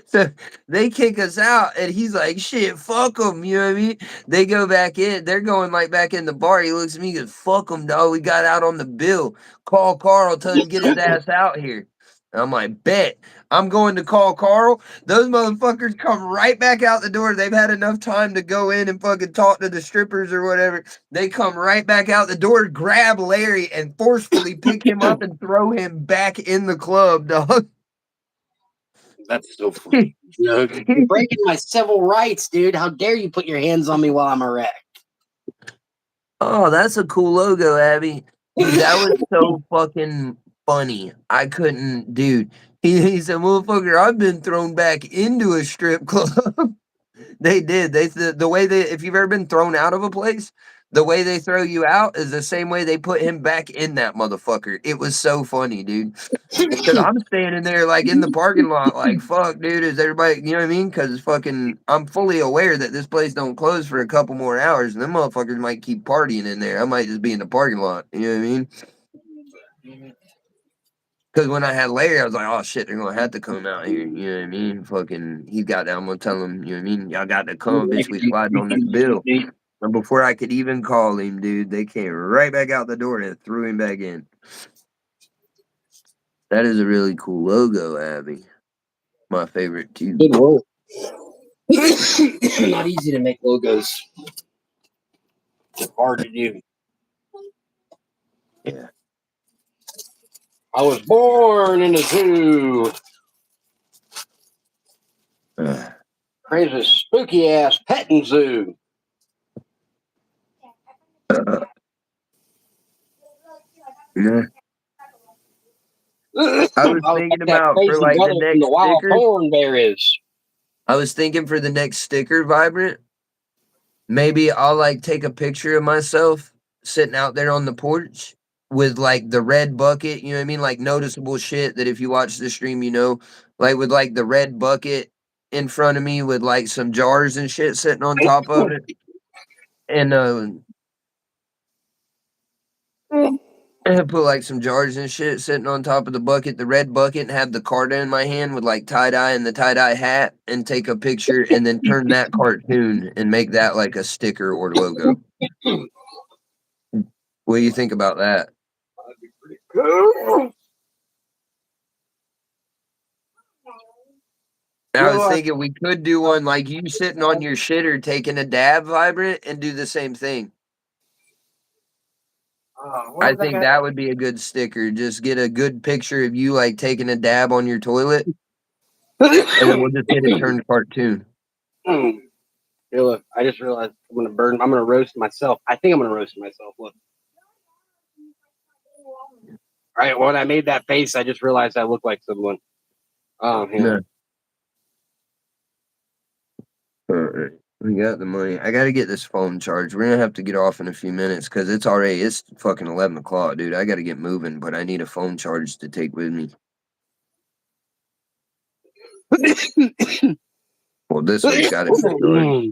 So they kick us out, and he's like, "Shit, fuck them." You know what I mean? They go back in. They're going like back in the bar. He looks at me, and goes, "Fuck them, dog. We got out on the bill. Call Carl. Tell him get his ass out here." And I'm like, "Bet." I'm going to call Carl. Those motherfuckers come right back out the door. They've had enough time to go in and fucking talk to the strippers or whatever. They come right back out the door, grab Larry, and forcefully pick him up and throw him back in the club, dog. That's so funny. You're breaking my civil rights, dude. How dare you put your hands on me while I'm erect? Oh, that's a cool logo, Abby. Dude, that was so fucking funny. I couldn't, dude. He said, "Motherfucker, I've been thrown back into a strip club." They did. The way if you've ever been thrown out of a place, the way they throw you out is the same way they put him back in that motherfucker. It was so funny, dude. Because I'm standing there like in the parking lot, like, fuck, dude, is everybody, you know what I mean? Because fucking, I'm fully aware that this place don't close for a couple more hours, and them motherfuckers might keep partying in there. I might just be in the parking lot, you know what I mean? Because when I had Larry, I was like, oh shit, they're gonna have to come out here, you know what I mean? Fucking, he got down, I'm gonna tell him, you know what I mean? Y'all got to come, bitch, we sliding on this bill. And before I could even call him, dude, they came right back out the door and threw him back in. That is a really cool logo, Abby. My favorite too. Good work. Not easy to make logos. It's hard to do. Yeah. I was born in a zoo. Crazy, spooky ass petting zoo. Yeah. I was thinking like that about for crazy like the brother from next the Wild sticker. Thorn Berries. I was thinking for the next sticker, Vibrant. Maybe I'll like take a picture of myself sitting out there on the porch with like the red bucket. You know what I mean? Like noticeable shit that if you watch the stream, you know, like with like the red bucket in front of me with like some jars and shit sitting on top of it, and put like some jars and shit sitting on top of the bucket, the red bucket, and have the card in my hand with like tie dye and the tie dye hat, and take a picture and then turn that cartoon and make that like a sticker or logo. What do you think about that? I was thinking we could do one like you sitting on your shitter taking a dab, Vibrant, and do the same thing. I think that would be a good sticker. Just get a good picture of you like taking a dab on your toilet, and then we'll just get it turned cartoon. Here, look. I just realized I'm gonna roast myself. I think I'm gonna roast myself. Look. All right. When I made that face, I just realized I look like someone. Oh, No. man. All right. We got the money. I got to get this phone charged. We're going to have to get off in a few minutes because it's fucking 11 o'clock, dude. I got to get moving, but I need a phone charge to take with me. Well, this one's got to be charged.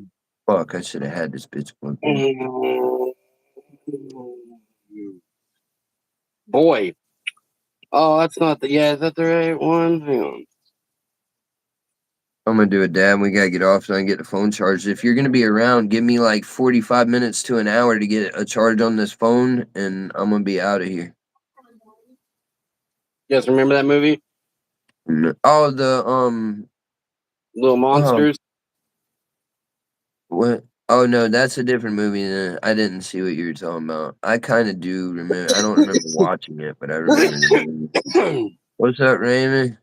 Fuck, I should have had this bitch plugged in. Boy. Oh, that's not the. Yeah, is that the right one? Hang on. I'm going to do it, Dad. We got to get off so I can get the phone charged. If you're going to be around, give me like 45 minutes to an hour to get a charge on this phone, and I'm going to be out of here. You guys remember that movie? Oh, Little Monsters? What? Oh no, that's a different movie. I didn't see what you were talking about. I kind of do remember. I don't remember watching it, but I remember the movie. What's up, Raymond?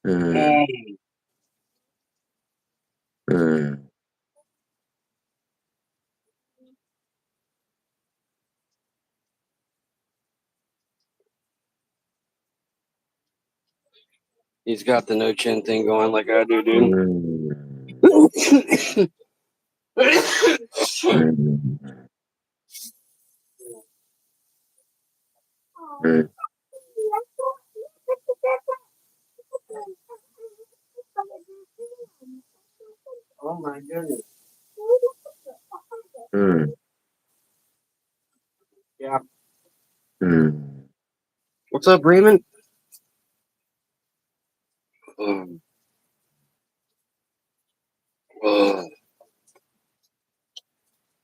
Uh, uh, He's got the no chin thing going like I do, dude. Oh my goodness. Yeah. What's up, Raymond?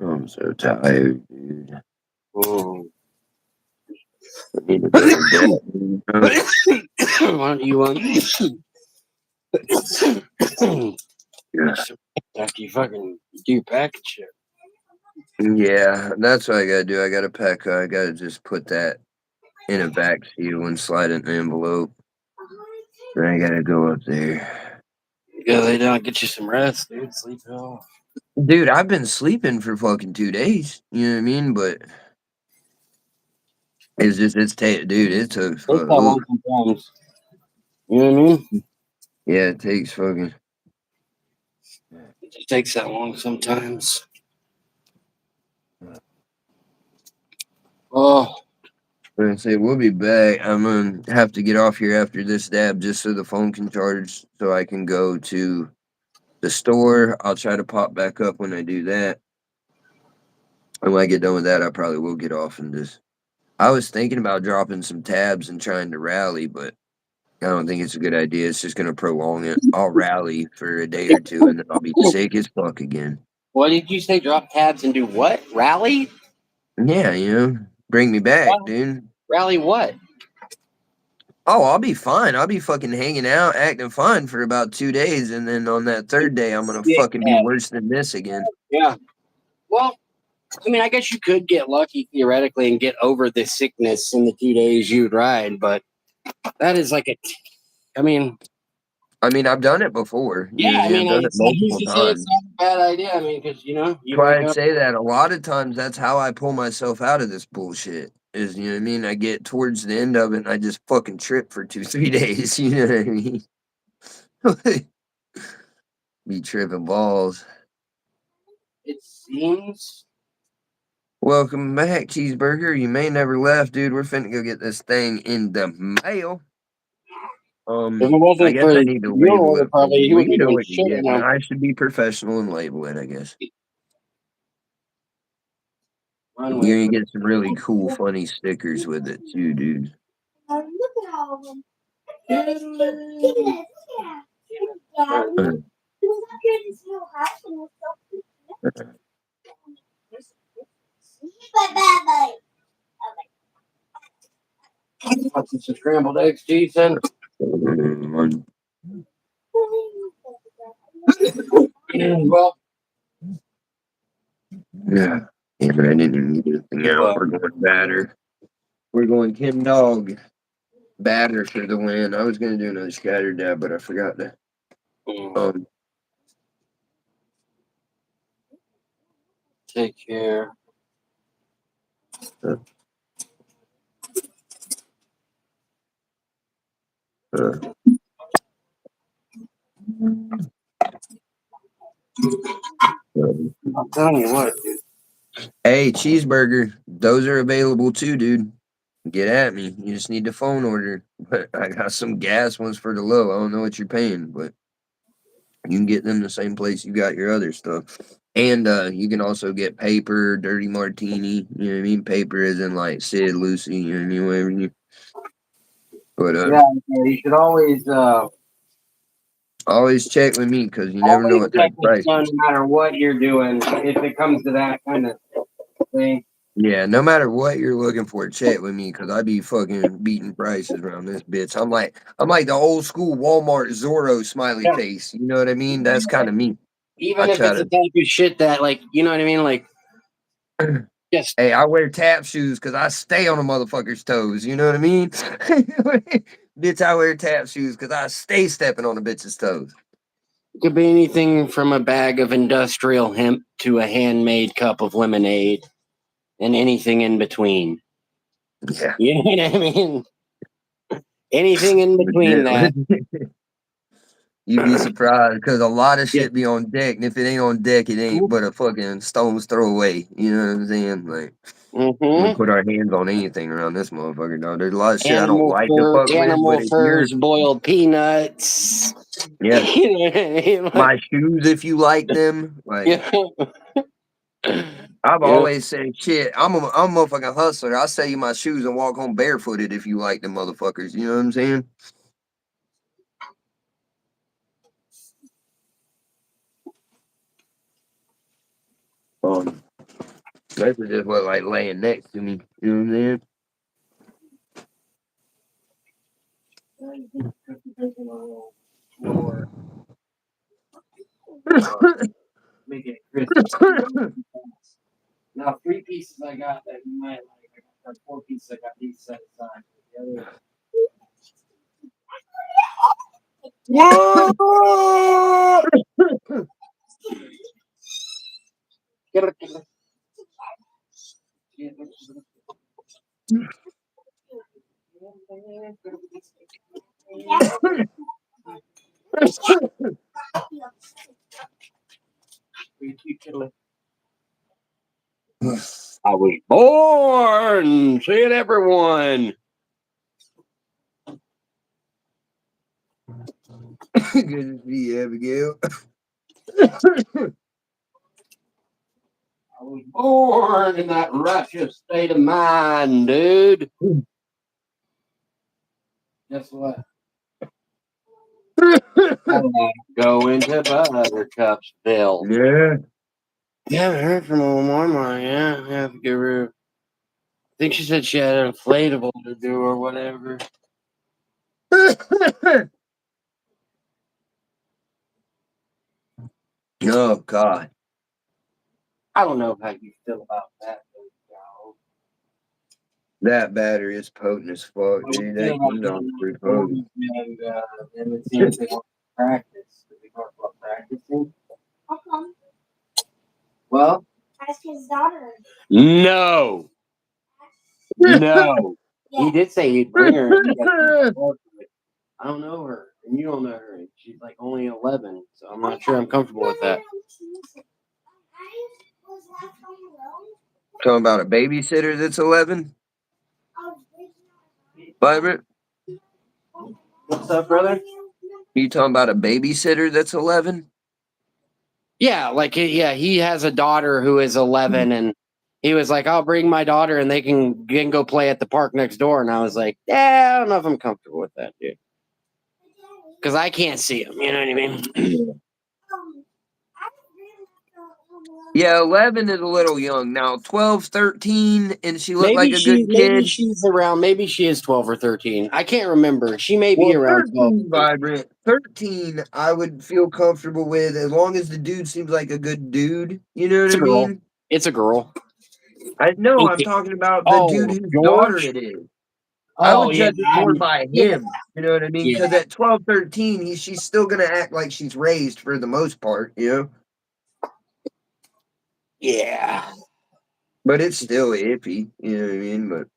I'm so tired, dude. Oh. I need to go to bed. Why don't you after you fucking do package shit? Yeah, that's what I gotta do. I gotta pack. I gotta just put that in a back seal and slide it in an envelope. Then I gotta go up there. You gotta lay down, get you some rest, dude. Sleep it off. Dude, I've been sleeping for fucking 2 days. You know what I mean? But dude, it took Takes that long sometimes. You know what I mean? yeah, it takes fucking. It just takes that long sometimes. Oh, I'm gonna say we'll be back. I'm gonna have to get off here after this dab just so the phone can charge so I can go to the store. I'll try to pop back up when I do that. And when I get done with that, I probably will get off and just. I was thinking about dropping some tabs and trying to rally, but I don't think it's a good idea. It's just gonna prolong it. I'll rally for a day or two and then I'll be sick as fuck again. what did you say? Drop tabs and do what? Rally? Yeah, bring me back, dude. Rally what? Oh, I'll be fine. I'll be fucking hanging out, acting fun for about 2 days, and then on that third day, I'm gonna fucking be worse than this again. Yeah. Well, I mean, I guess you could get lucky theoretically and get over the sickness in the 2 days you'd ride, but that is like I mean, I've done it before. You know yeah, what I I mean? I've mean, done it I multiple used to say it's times. not a bad idea. I mean, because, you That's why wake I'd up. say that a lot of times that's how I pull myself out of this bullshit. Is you know what I mean? I get towards the end of it and I just fucking trip for 2, 3 days. You know what I mean? Be tripping balls. It seems. Welcome back, Cheeseburger. You may never left, dude. We're finna go get this thing in the mail. If it I wasn't guess for I the need to your label order, it for probably you. he Well, wouldn't you be know doing what shit you're right getting. now. I should be professional and label it, I guess. You're gonna get some really cool, funny stickers with it too, dude. Look at all of them. Look at this. Daddy. He was up here in his little house and was so cute. Want some scrambled eggs, Jason? Well, Yeah. Yeah, but I didn't even get anything out. We're going batter. We're going Kim Dog batter for the win. I was gonna do another scatter dab, but I forgot to. take care. I'm telling you what, dude. Hey, cheeseburger. Those are available too, dude. Get at me. You just need the phone order. But I got some gas ones for the low. I don't know what you're paying, but you can get them the same place you got your other stuff. And you can also get paper, dirty martini. You know what I mean? Paper is in like Sid, Lucy, you know what I mean? Whatever you. But Yeah, you should always check with me because you never know always what check type of with price. Stone no matter what you're doing. If it comes to that kind of thing. Yeah, no matter what you're looking for, check with me because I be fucking beating prices around this bitch. I'm like the old school Walmart Zorro smiley Yeah. face. You know what I mean? That's kind of me. Even I if try it's a type of shit that, like, you know what I mean? Like, to. just Hey, I wear tap shoes because I stay on a motherfucker's toes. You know what I mean? Bitch, I wear tap shoes because I stay stepping on a bitch's toes. it could be anything from a bag of industrial hemp to a handmade cup of lemonade and anything in between. Yeah. You know what I mean? Anything in between that. You'd be surprised because a lot of Yeah. shit be on deck, and if it ain't on deck, it ain't but a fucking stone's throw away. You know what I'm saying? Like, we Mm-hmm. put our hands on anything around this motherfucker, dog. There's a lot of shit I don't like to fuck with, but Animal if you're, furs, boiled peanuts. yeah, You know what I mean? Like, my shoes, if you like them, like, yeah. I've Yeah. always said, shit, I'm a motherfucking hustler. I'll sell you my shoes and walk home barefooted if you like them motherfuckers. You know what I'm saying? Especially just what like laying next to me. You know what I'm saying? Make it crispy. Now, 3 pieces I got that you might like. I got 4 pieces I got these set aside. The other. Whoa! Get it. I was born. See it, everyone. Good to see you, Abigail. I was born in that righteous state of mind, dude. Guess what? Go into Buttercupsville. Yeah. Yeah, I heard from old Mama. Yeah, I have to give her. I think she said she had an inflatable to do or whatever. Oh God, I don't know how you feel about that, though, that battery is potent as fuck, How you dude. feel That about comes on getting pretty on potent. and it seems they want to practice. Did we talk about practicing? How come? Well, Ask his daughter. no. No. He Yeah. did say he'd bring her. And I don't know her, and you don't know her. And she's like only 11, so I'm not sure I'm comfortable with that. I was left home alone. Talking about a babysitter that's 11, I was breaking Vibrant. What's up, brother? You talking about a babysitter that's 11? Yeah, like he has a daughter who is 11, and he was like, "I'll bring my daughter, and they can go play at the park next door." And I was like, "Yeah, I don't know if I'm comfortable with that, dude, because I can't see him." You know what I mean? Yeah, 11 is a little young. Now 12, 13, and she looked like a good Maybe kid. she's around. Maybe she is 12 or 13. I can't remember. She may be Well, around 12. 13, Vibrant. 13, I would feel comfortable with as long as the dude seems like a good dude. You know what It's I a girl. mean? It's a girl. I know. I'm Okay. talking about the dude Oh, whose daughter George. it is. I Oh would yeah, judge it more by yeah, him. You know what I mean? Because yeah. at 12, 13, she's still going to act like she's raised for the most part, you know? Yeah. But it's still iffy, you know what I mean? But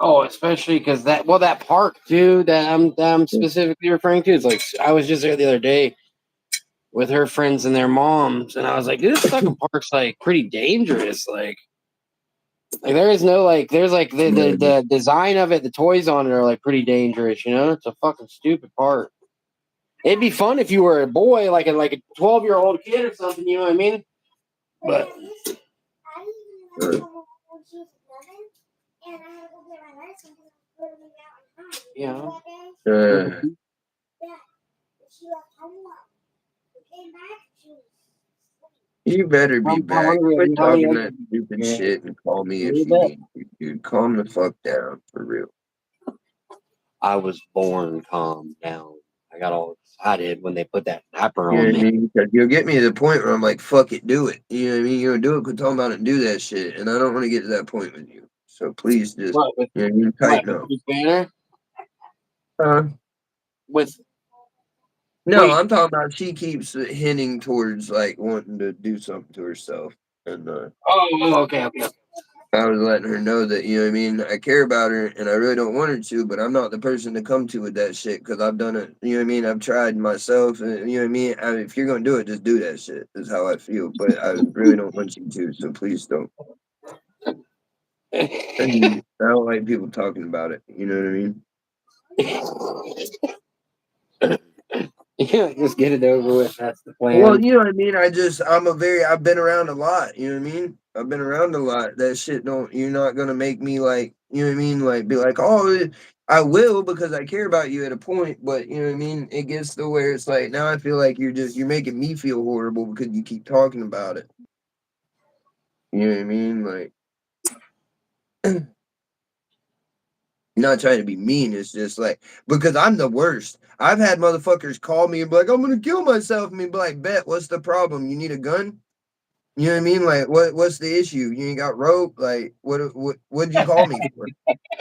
Oh, especially because that park too that I'm specifically referring to is like I was just there the other day with her friends and their moms, and I was like, this fucking park's like pretty dangerous. Like there is no like there's like the design of it, the toys on it are like pretty dangerous. You know, it's a fucking stupid park. It'd be fun if you were a boy, like a 12-year-old kid or something. You know what I mean? But I didn't even know when she was 11, and I had to go get my medicine because I was literally out in time. yeah. uh, Yeah, she left home alone. We came back, she was you better be How back. hungry are Quit you? How many talking eggs that did you stupid get? shit and call me A if little you bit. need to, dude. Calm the fuck down, for real. I was born calm down. I got all excited when they put that diaper You know on what I me. mean? Because you'll get me to the point where I'm like, fuck it, do it. You know what I mean? You're gonna do it, quit talking about it and do that shit. And I don't want to get to that point with you. So please just, What with you know what I mean? what Tighten with up. Bruce Banner? Uh, With no, wait, I'm talking about she keeps hinting towards like wanting to do something to herself. And okay. I was letting her know that, you know what I mean? I care about her and I really don't want her to, but I'm not the person to come to with that shit because I've done it. You know what I mean? I've tried myself and, you know what I mean? If you're going to do it, just do that shit, is how I feel. But I really don't want you to, so please don't. And I don't like people talking about it. You know what I mean? Yeah, just get it over with. That's the Well, plan. you know what I mean. I've been around a lot. You know what I mean. I've been around a lot. That shit don't. You're not gonna make me like. You know what I mean. Like be like, oh, I will because I care about you at a point. But you know what I mean. It gets to where it's like now I feel like you're making me feel horrible because you keep talking about it. You know what I mean. Like not trying to be mean. It's just like because I'm the worst. I've had motherfuckers call me and be like, I'm gonna kill myself, and be like, bet, what's the problem? You need a gun? You know what I mean? Like, what's the issue? You ain't got rope? Like, what'd you call me for?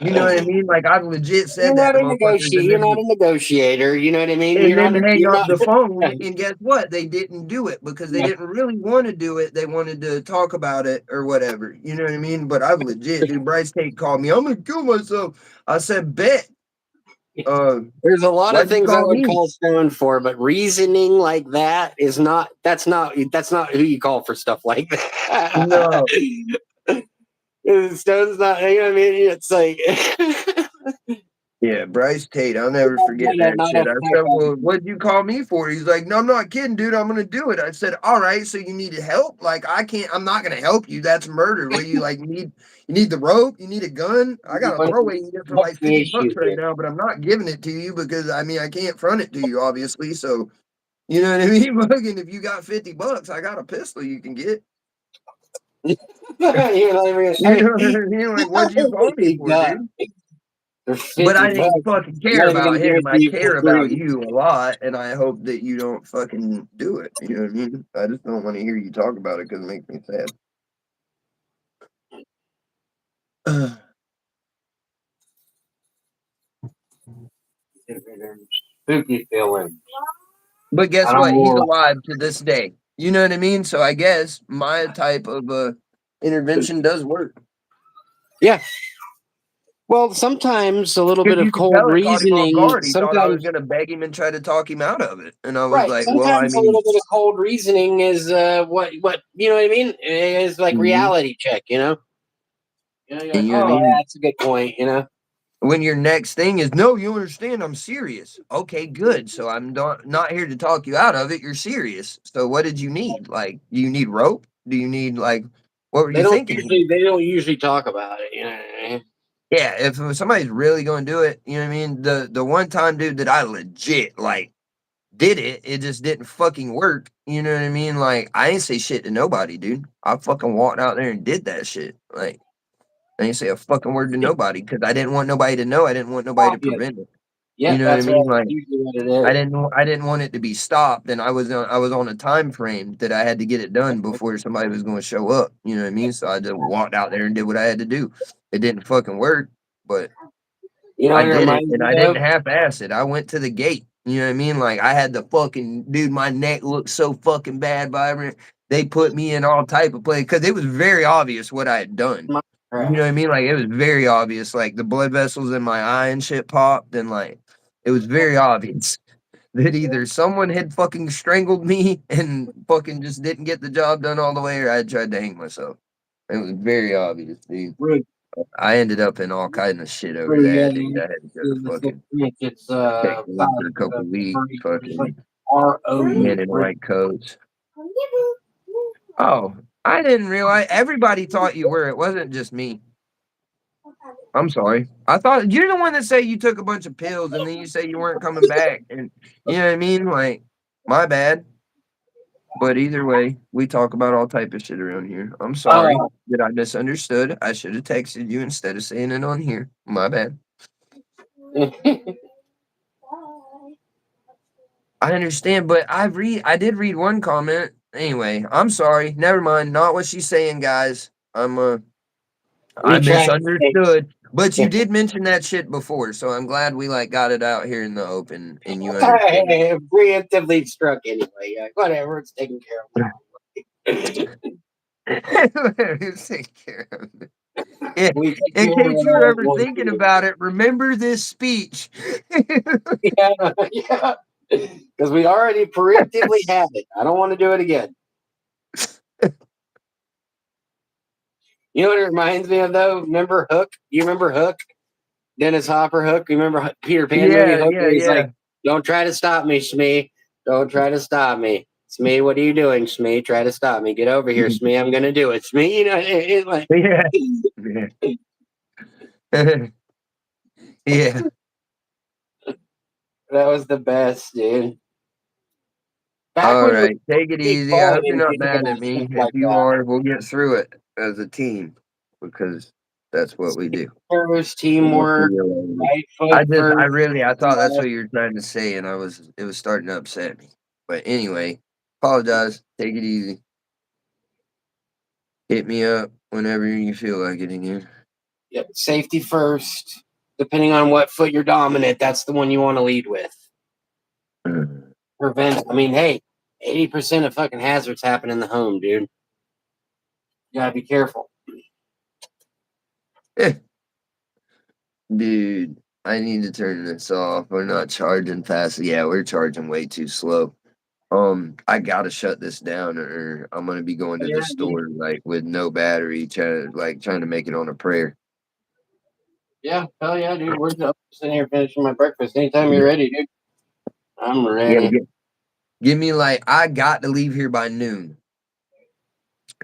You know what I mean? Like, I've legit You're said that not to a motherfuckers, negotiator. You're not a negotiator. You know what I mean? and then hang You're up not. the phone. And guess what? They didn't do it because they Yeah. didn't really want to do it. They wanted to talk about it or whatever. You know what I mean? But I've legit, dude. Bryce Tate called me. I'm gonna kill myself. I said, bet. There's a lot of Why'd you things I call would me? call Stone for, but reasoning like that is not. That's not who you call for stuff like that. No. Stone's not. You know what I mean? It's like. Yeah, Bryce Tate. I'll never forget not a, that not a shit. I said, well, what'd you call me for? He's like, no, I'm not kidding, dude. I'm gonna do it. I said, all right, so you need help? Like, I'm not gonna help you. That's murder. What do you like? You need the rope? You need a gun? I got a throwaway you can get for What's like the 50 issue bucks right here? now, but I'm not giving it to you because I mean I can't front it to you, obviously. So you know what I mean? Fucking if you got 50 bucks, I got a pistol you can get. You know what I mean? You know what I mean? Like, what'd you call me for, God, dude? for But 50 I bucks. didn't fucking I'm care not even gonna about give it him. to I you for care about free. you a lot, and I hope that you don't fucking do it. You know what I mean? I just don't want to hear you talk about it because it makes me sad. Spooky feeling. But guess I don't what? He's know. alive to this day. You know what I mean? So I guess my type of intervention does work. Yeah. Well, sometimes a little bit Because of you can cold tell it caught him off reasoning. guard. He thought I was Sometimes, going to beg him and try to talk him out of it. And I was right? like, well, I Sometimes a mean, little bit of cold reasoning is what you know what I mean? Is like mhm. reality check. You know. You know, you're And like, you know what I oh, yeah, mean? that's a good point. You know. When your next thing is no, you understand I'm serious. Okay, good. So I'm not here to talk you out of it. You're serious. So what did you need? Like, do you need rope? Do you need like what were you thinking here? They don't usually talk about it. You know what I mean? Yeah, if somebody's really gonna do it, you know what I mean? The one time dude that I legit like did it, it just didn't fucking work. You know what I mean? Like I ain't say shit to nobody, dude. I fucking walked out there and did that shit. Like I didn't say a fucking word to nobody because I didn't want nobody to know. I didn't want nobody to Stop you. prevent it. You Yep, know what I that's mean? what Like usually what it is. I didn't want it to be stopped, and I was on a time frame that I had to get it done before somebody was going to show up. You know what I mean? So I just walked out there and did what I had to do. It didn't fucking work, but You know I what it did it, reminds and me I of? didn't half-ass it. I went to the gate. You know what I mean? Like I had the fucking dude. My neck looked so fucking bad, Vibrant. they put me in all type of play because it was very obvious what I had done. You know what I mean? Like it was very obvious. Like the blood vessels in my eye and shit popped, and like it was very obvious that either someone had fucking strangled me and fucking just didn't get the job done all the way, or I had tried to hang myself. It was very obvious, dude. I ended up in all kind of shit over that, dude. I had to go to fucking It's take leave for a couple weeks, fucking men in white coats. Oh, I didn't realize everybody thought you were. It wasn't just me. I'm sorry. I thought you're the one that say you took a bunch of pills and then you say you weren't coming back. And you know what I mean? Like, my bad. But either way, we talk about all type of shit around here. I'm sorry that I misunderstood. I should have texted you instead of saying it on here. My bad. I understand, but I did read one comment. Anyway, I'm sorry. Never mind. Not what she's saying, guys. I misunderstood. But you did mention that shit before, so I'm glad we like got it out here in the open and you understand. Preemptively struck anyway. Yeah, whatever, it's taken care of. Take care of it. Yeah. In case you were ever thinking about it, remember this speech. Yeah, yeah. Because we already preemptively had it. I don't want to do it again. You know what it reminds me of, though? Remember Hook? You remember Hook? Dennis Hopper Hook? Remember Peter Pan movie Hook? Where he's like, don't try to stop me, Smee. Don't try to stop me. Smee, what are you doing, Smee? Try to stop me. Get over here, Smee. I'm going to do it. Smee, you know, it's like... Yeah. That was the best, dude. All right, take it easy. I hope you're not mad at me. If you are, we'll get through it as a team because that's what we do. First teamwork. I thought that's what you were trying to say, and it was starting to upset me. But anyway, apologize. Take it easy. Hit me up whenever you feel like it again. Yep, safety first. Depending on what foot you're dominant, that's the one you want to lead with. Prevent. I mean, hey, 80% of fucking hazards happen in the home, dude. You gotta be careful. Dude, I need to turn this off. We're not charging fast. Yeah, we're charging way too slow. I gotta shut this down, or I'm gonna be going to the store like with no battery, trying to make it on a prayer. Yeah, hell yeah, dude. We're just sitting here finishing my breakfast. Anytime you're ready, dude. I'm ready. Yeah, give me I got to leave here by noon.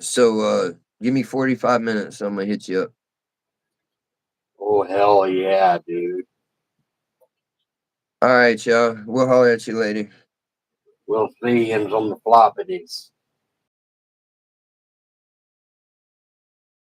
So give me 45 minutes. I'm gonna hit you up. Oh hell yeah, dude. All right, y'all. We'll holler at you later. We'll see him on the floppities.